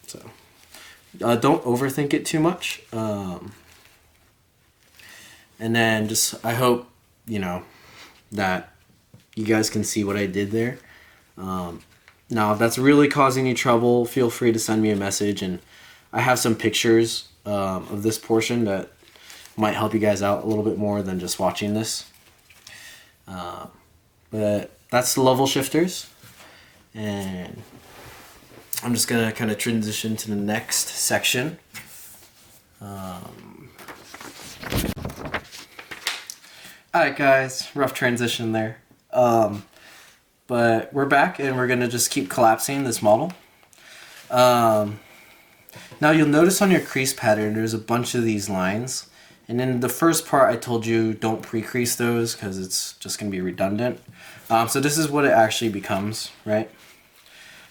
So don't overthink it too much, and then just I hope that you guys can see what I did there. Now if that's really causing you trouble, feel free to send me a message, and I have some pictures of this portion that might help you guys out a little bit more than just watching this. But that's the level shifters, and I'm just gonna kind of transition to the next section. Alright guys, rough transition there. But we're back and we're gonna just keep collapsing this model. Now you'll notice on your crease pattern there's a bunch of these lines, and in the first part I told you don't pre-crease those because it's just gonna be redundant. So this is what it actually becomes, right?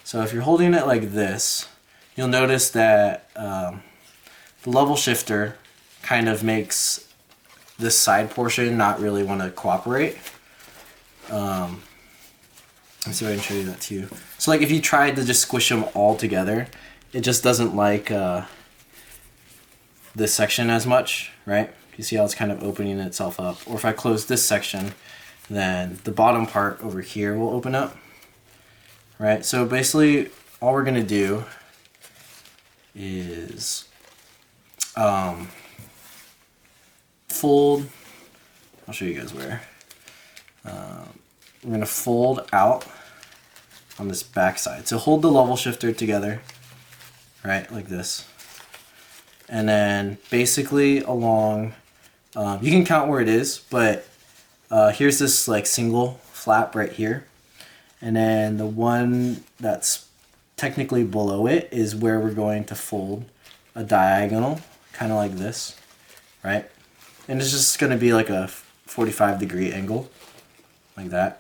So if you're holding it like this, you'll notice that the level shifter kind of makes this side portion not really want to cooperate. Let's see if I can show you that too. So like if you tried to just squish them all together, it just doesn't like this section as much, right? You see how it's kind of opening itself up. Or if I close this section, then the bottom part over here will open up, right? So basically all we're gonna do is fold. I'll show you guys where. I'm going to fold out on this back side. So hold the level shifter together, right, like this. And then basically along, you can count where it is, but here's this like single flap right here. And then the one that's technically below it is where we're going to fold a diagonal, kind of like this, right? And it's just going to be like a 45-degree angle, like that.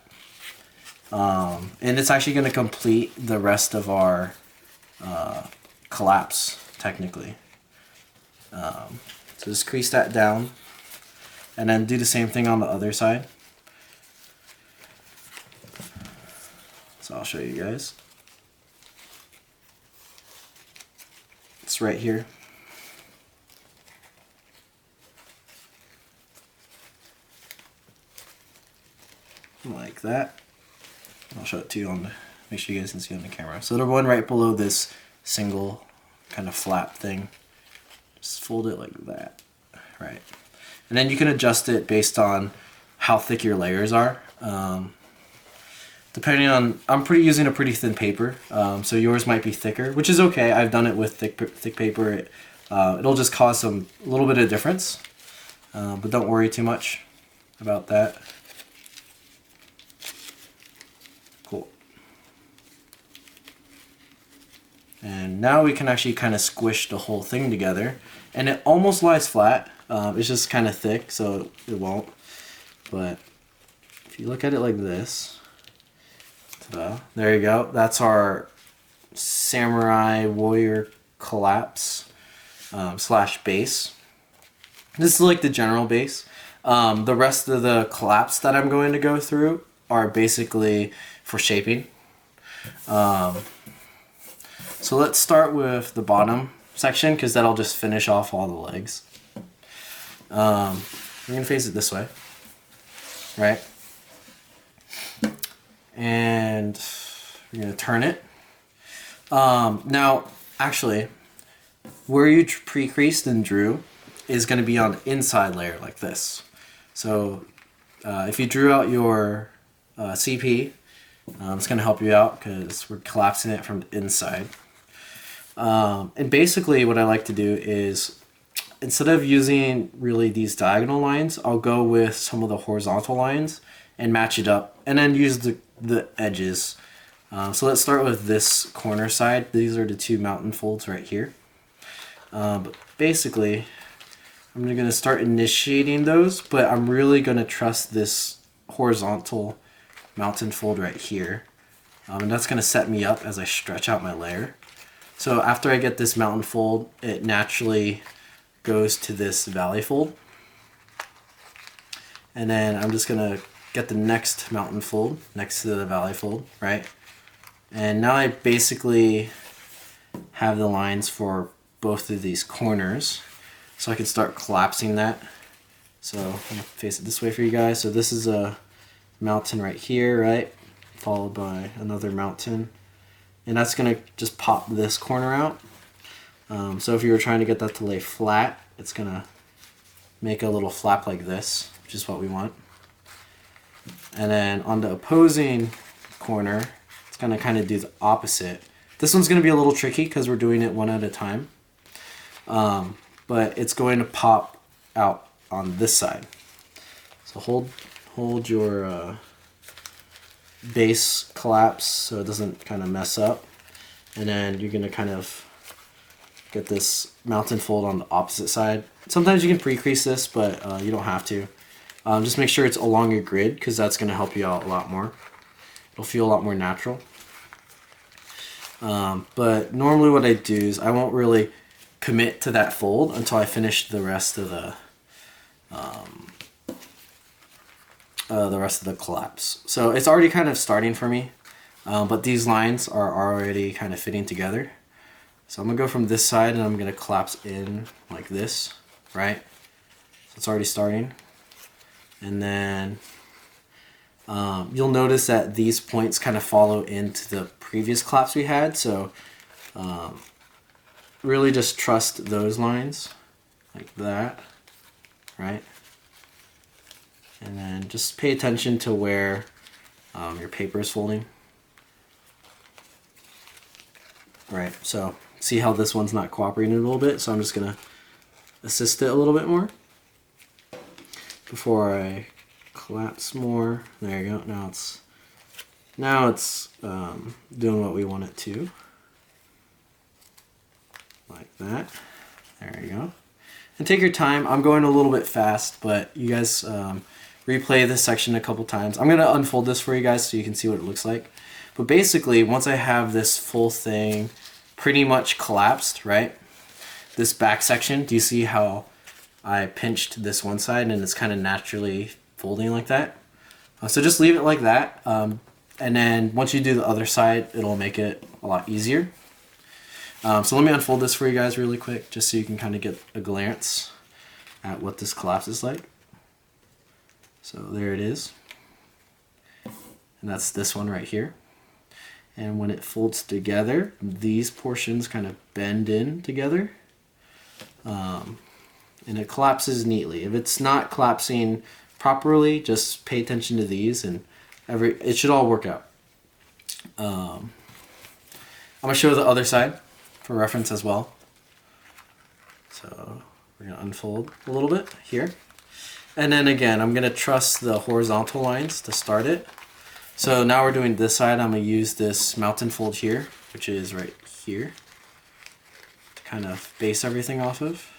And it's actually going to complete the rest of our collapse, technically. So just crease that down, and then do the same thing on the other side. So I'll show you guys. It's right here. Like that. I'll show it to you on the, make sure you guys can see on the camera. So the one right below this single kind of flap thing, just fold it like that, right? And then you can adjust it based on how thick your layers are. Depending on, I'm using a pretty thin paper, so yours might be thicker, which is okay. I've done it with thick paper. It'll just cause a little bit of difference, but don't worry too much about that. Cool. And now we can actually kind of squish the whole thing together, and it almost lies flat. It's just kind of thick, so it won't. But if you look at it like this, there you go. That's our Samurai Warrior collapse slash base. This is like the general base. The rest of the collapse that I'm going to go through are basically for shaping. So let's start with the bottom section because that'll just finish off all the legs. We're gonna face it this way, right? And we're gonna turn it. Now, actually, where you pre-creased and drew is gonna be on the inside layer like this. So if you drew out your CP, it's gonna help you out because we're collapsing it from the inside. And basically what I like to do is, instead of using really these diagonal lines, I'll go with some of the horizontal lines and match it up and then use the edges. So let's start with this corner side. These are the two mountain folds right here. But basically, I'm going to start initiating those, but I'm really going to trust this horizontal mountain fold right here. And that's going to set me up as I stretch out my layer. So after I get this mountain fold, it naturally goes to this valley fold. And then I'm just gonna get the next mountain fold next to the valley fold, right? And now I basically have the lines for both of these corners. So I can start collapsing that. So I'm gonna face it this way for you guys. So this is a mountain right here, right? Followed by another mountain. And that's gonna just pop this corner out. So if you were trying to get that to lay flat, it's gonna make a little flap like this, which is what we want. And then on the opposing corner, it's gonna kind of do the opposite. This one's gonna be a little tricky because we're doing it one at a time. But it's going to pop out on this side. So hold your base collapse so it doesn't kind of mess up. And then you're gonna kind of get this mountain fold on the opposite side. Sometimes you can pre-crease this, but you don't have to. Just make sure it's along your grid because that's going to help you out a lot more. It'll feel a lot more natural. But normally what I do is I won't really commit to that fold until I finish the rest of the collapse. So it's already kind of starting for me, but these lines are already kind of fitting together. So I'm gonna go from this side and I'm gonna collapse in like this, right? So it's already starting. And then you'll notice that these points kind of follow into the previous collapse we had. So really just trust those lines like that, right? And then just pay attention to where your paper is folding. Right, so see how this one's not cooperating a little bit, so I'm just gonna assist it a little bit more before I collapse more. There you go. Now it's doing what we want it to, like that. There you go. And take your time. I'm going a little bit fast, but you guys replay this section a couple times. I'm gonna unfold this for you guys so you can see what it looks like. But basically, once I have this full thing pretty much collapsed, right? This back section, do you see how I pinched this one side and it's kind of naturally folding like that? So just leave it like that. And then once you do the other side, it'll make it a lot easier. So let me unfold this for you guys really quick, just so you can kind of get a glance at what this collapse is like. So there it is. And that's this one right here. And when it folds together, these portions kind of bend in together. And it collapses neatly. If it's not collapsing properly, just pay attention to these and it should all work out. I'm going to show the other side for reference as well. So we're going to unfold a little bit here. And then again, I'm going to trust the horizontal lines to start it. So now we're doing this side. I'm going to use this mountain fold here, which is right here, to kind of base everything off of.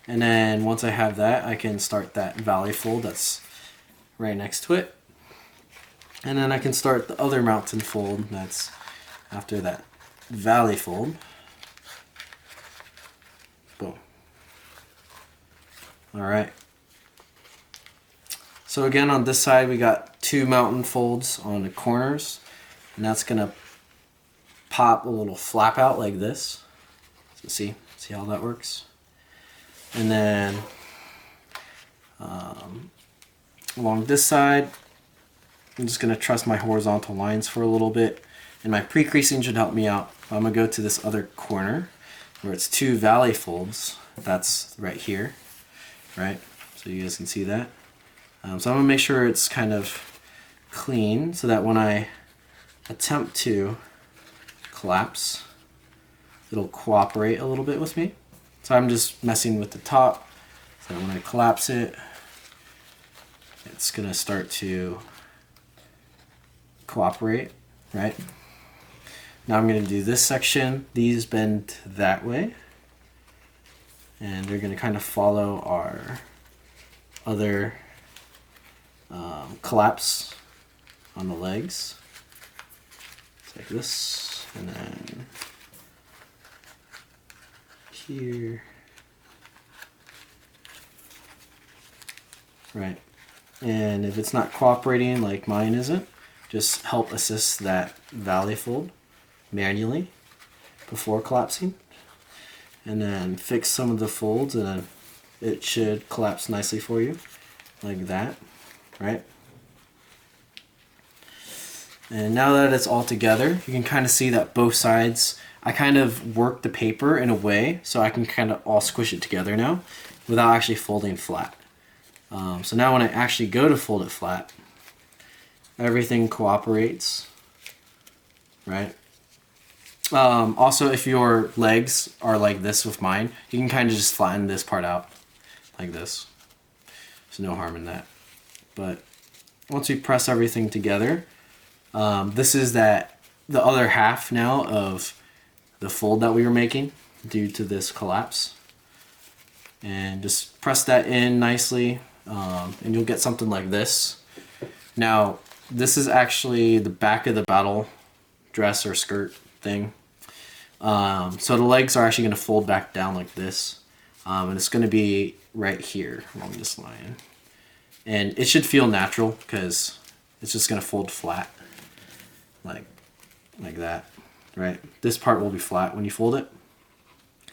And then once I have that, I can start that valley fold that's right next to it. And then I can start the other mountain fold that's after that valley fold. Boom. Alright. So again, on this side we got 2 mountain folds on the corners, and that's gonna pop a little flap out like this. So see how that works? And then along this side, I'm just gonna trust my horizontal lines for a little bit, and my pre-creasing should help me out. I'm gonna go to this other corner where it's 2 valley folds. That's right here, right? So you guys can see that. So I'm gonna make sure it's kind of clean so that when I attempt to collapse, it'll cooperate a little bit with me. So I'm just messing with the top, so when I collapse it, it's gonna start to cooperate, right? Now I'm gonna do this section. These bend that way, and they're gonna kind of follow our other collapse on the legs. It's like this, and then here, right? And if it's not cooperating like mine isn't, just help assist that valley fold manually before collapsing, and then fix some of the folds, and then it should collapse nicely for you like that, right? And now that it's all together, you can kind of see that both sides, I kind of work the paper in a way so I can kind of all squish it together now without actually folding flat. So now when I actually go to fold it flat, everything cooperates, right? Also, if your legs are like this with mine, you can kind of just flatten this part out like this. There's no harm in that. But once we press everything together, this is the other half now of the fold that we were making due to this collapse. And just press that in nicely, and you'll get something like this. Now, this is actually the back of the battle dress or skirt thing. So the legs are actually going to fold back down like this, and it's going to be right here along this line. And it should feel natural because it's just going to fold flat like that, right? This part will be flat when you fold it.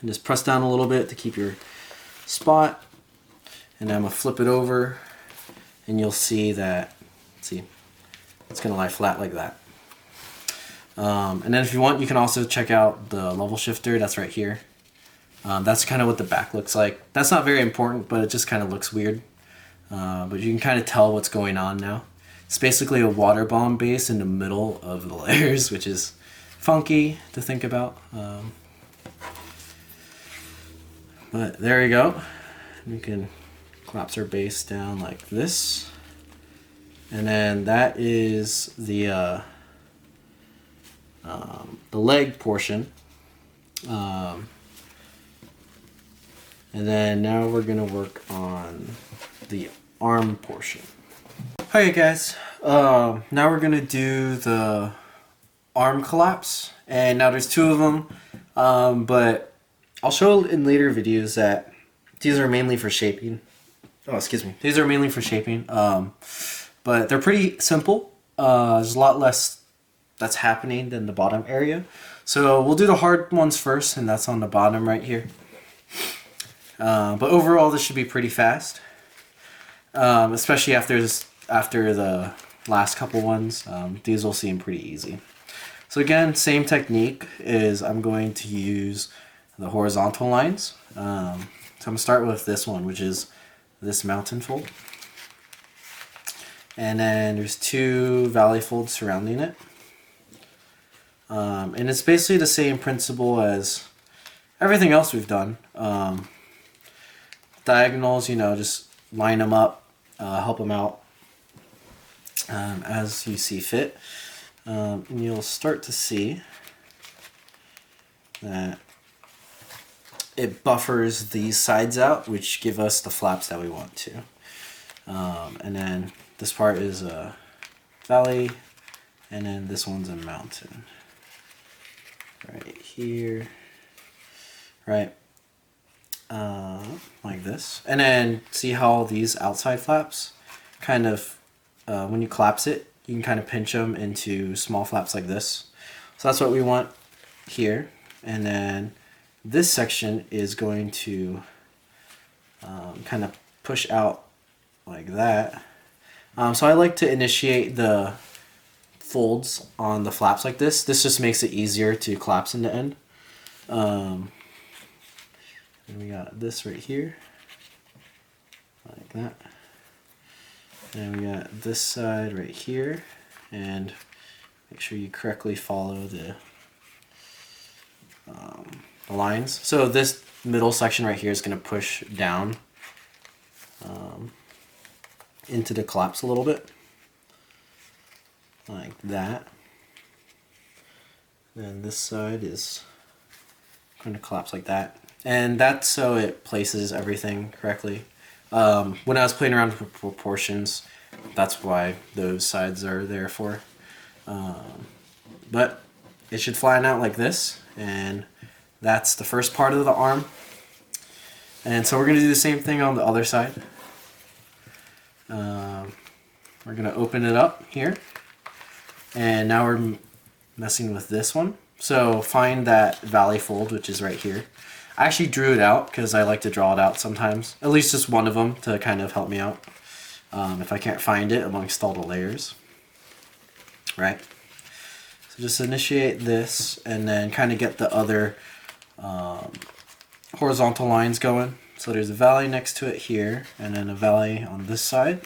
And just press down a little bit to keep your spot, and I'm going to flip it over, and you'll see that, see, it's going to lie flat like that. And then if you want, you can also check out the level shifter that's right here. That's kind of what the back looks like. That's not very important, but it just kind of looks weird. But you can kind of tell what's going on now. It's basically a water bomb base in the middle of the layers, which is funky to think about. But there you go. You can collapse our base down like this. And then that is the leg portion. And then now we're gonna work on the arm portion. Okay guys, now we're gonna do the arm collapse, and now there's 2 of them, but I'll show in later videos that these are mainly for shaping. Oh, excuse me. These are mainly for shaping, but they're pretty simple. There's a lot less that's happening than the bottom area. So we'll do the hard ones first, and that's on the bottom right here. But overall, this should be pretty fast, especially after the last couple ones. These will seem pretty easy. So again, same technique is I'm going to use the horizontal lines. So I'm going to start with this one, which is this mountain fold. And then there's 2 valley folds surrounding it. And it's basically the same principle as everything else we've done. Diagonals, you know, just line them up, help them out as you see fit. And you'll start to see that it buffers these sides out, which give us the flaps that we want to. And then this part is a valley, and then this one's a mountain. Right here, right, like this. And then see how these outside flaps kind of, when you collapse it, you can kind of pinch them into small flaps like this. So that's what we want here. And then this section is going to kind of push out like that. So I like to initiate the folds on the flaps like this. This just makes it easier to collapse in the end. And we got this right here, like that. And we got this side right here, and make sure you correctly follow the lines. So this middle section right here is going to push down into the collapse a little bit, like that. Then this side is going to collapse like that, and that's so it places everything correctly. When I was playing around with proportions, that's why those sides are there for. But it should flatten out like this, and that's the first part of the arm. And so we're going to do the same thing on the other side. We're going to open it up here, and now we're messing with this one. So find that valley fold, which is right here. I actually drew it out because I like to draw it out sometimes, at least just one of them to kind of help me out if I can't find it amongst all the layers. Right? So just initiate this and then kind of get the other horizontal lines going. So there's a valley next to it here, and then a valley on this side,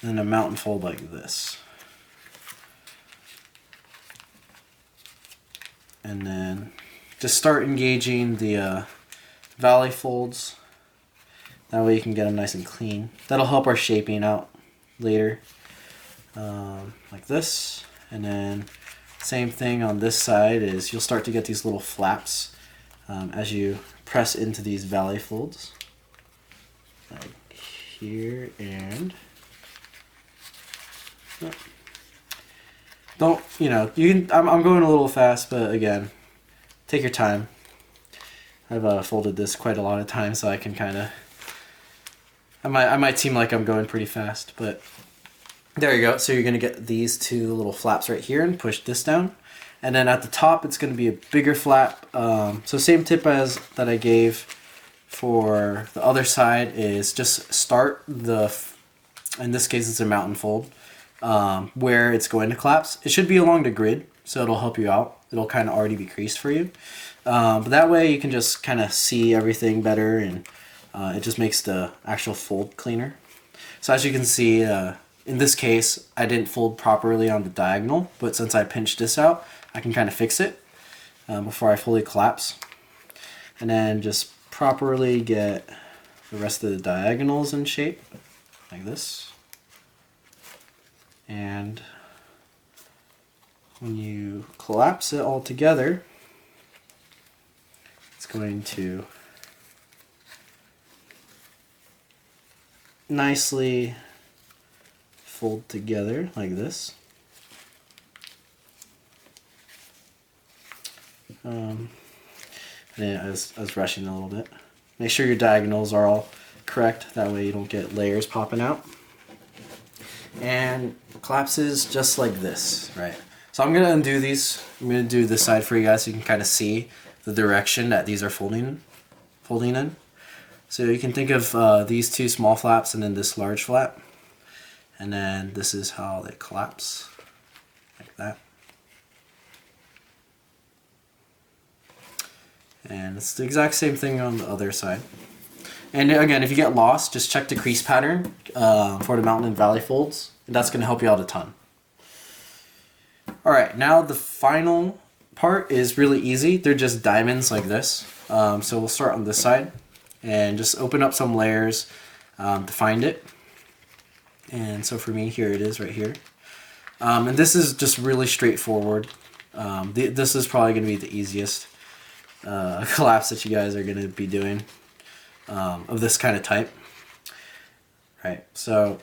and then a mountain fold like this. And then just start engaging the valley folds. That way you can get them nice and clean. That'll help our shaping out later, like this. And then same thing on this side is you'll start to get these little flaps as you press into these valley folds, like here. And don't, you know, you can, I'm going a little fast, but again, take your time. I've folded this quite a lot of times, so I can kind of, I might seem like I'm going pretty fast, but there you go. So you're going to get these two little flaps right here and push this down. And then at the top, it's going to be a bigger flap. So same tip as that I gave for the other side is just start the, in this case it's a mountain fold, where it's going to collapse. It should be along the grid, so it'll help you out. It'll kind of already be creased for you. But that way you can just kind of see everything better, and it just makes the actual fold cleaner. So as you can see, in this case, I didn't fold properly on the diagonal, but since I pinched this out, I can kind of fix it before I fully collapse. And then just properly get the rest of the diagonals in shape, like this. And when you collapse it all together, it's going to nicely fold together like this. And I was rushing a little bit. Make sure your diagonals are all correct, that way you don't get layers popping out. And collapses just like this, right? So I'm gonna undo these. I'm gonna do this side for you guys so you can kind of see the direction that these are folding in. So you can think of these two small flaps and then this large flap. And then this is how they collapse, like that. And it's the exact same thing on the other side. And again, if you get lost, just check the crease pattern for the mountain and valley folds, and that's going to help you out a ton. Alright, now the final part is really easy. They're just diamonds like this. So we'll start on this side and just open up some layers to find it. And so for me, here it is right here. And this is just really straightforward. This is probably going to be the easiest. collapse that you guys are going to be doing of this kind of type. Right, so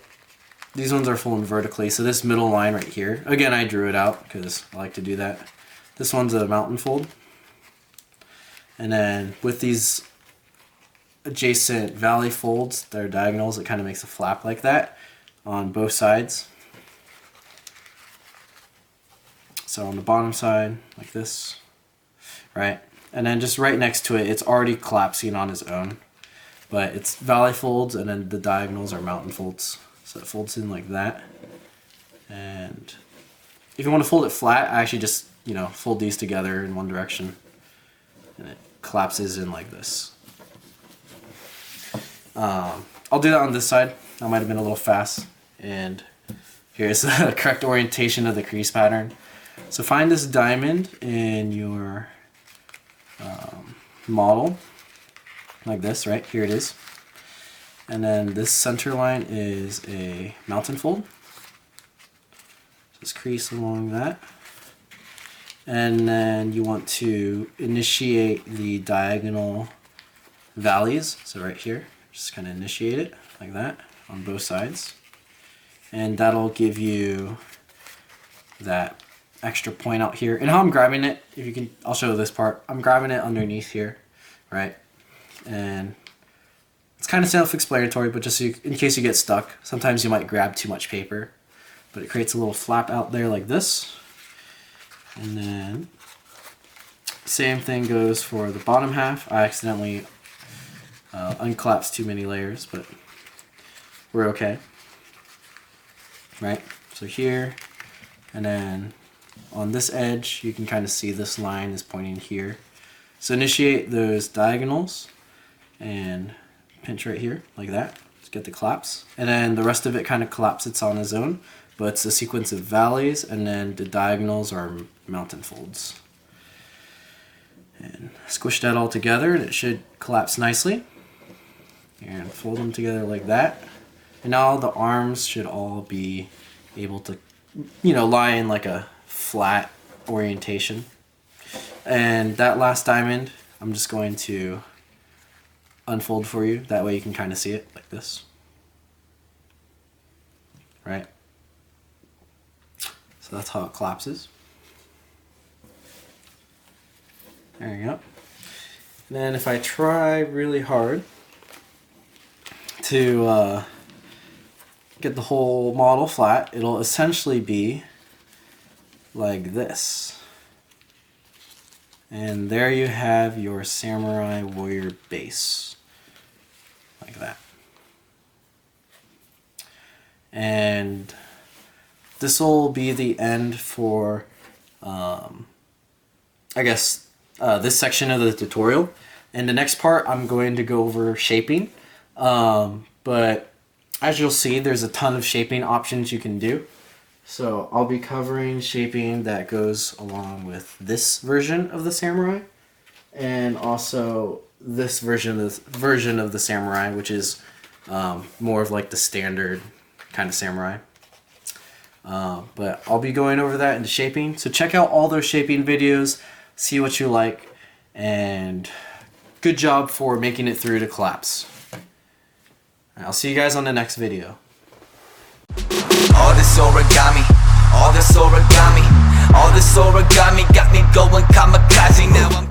these ones are folded vertically. So this middle line right here, again, I drew it out because I like to do that. This one's a mountain fold. And then with these adjacent valley folds, they're diagonals, it kind of makes a flap like that on both sides. So on the bottom side, like this, right? And then just right next to it, it's already collapsing on its own. But it's valley folds, and then the diagonals are mountain folds. So it folds in like that. And if you want to fold it flat, I actually just, you know, fold these together in one direction. And it collapses in like this. I'll do that on this side. That might have been a little fast. And here's the correct orientation of the crease pattern. So find this diamond in your model, like this, right? Here it is. And then this center line is a mountain fold. Just crease along that. And then you want to initiate the diagonal valleys. So right here, just kind of initiate it like that on both sides. And that'll give you that extra point out here. And how I'm grabbing it, if you can, I'll show this part. I'm grabbing it underneath here, right? And it's kind of self-explanatory, but just so you, in case you get stuck, sometimes you might grab too much paper, but it creates a little flap out there like this. And then same thing goes for the bottom half. I accidentally uncollapsed too many layers, but we're okay, right? So here, and then on this edge, you can kind of see this line is pointing here. So initiate those diagonals and pinch right here like that. Just get the collapse. And then the rest of it kind of collapses on its own, but it's a sequence of valleys, and then the diagonals are mountain folds. And squish that all together and it should collapse nicely. And fold them together like that. And now the arms should all be able to, you know, lie in like a flat orientation. And that last diamond, I'm just going to unfold for you. That way you can kind of see it like this. Right? So that's how it collapses. There you go. And then if I try really hard to get the whole model flat, it'll essentially be like this. And there you have your Samurai Warrior base, like that. And this will be the end for, I guess, this section of the tutorial. In the next part, I'm going to go over shaping. But as you'll see, there's a ton of shaping options you can do. So I'll be covering shaping that goes along with this version of the Samurai, and also this version of the Samurai, which is more of like the standard kind of Samurai. But I'll be going over that into shaping. So check out all those shaping videos, see what you like, and good job for making it through to collapse. I'll see you guys on the next video. All this origami, all this origami, all this origami got me going kamikaze now.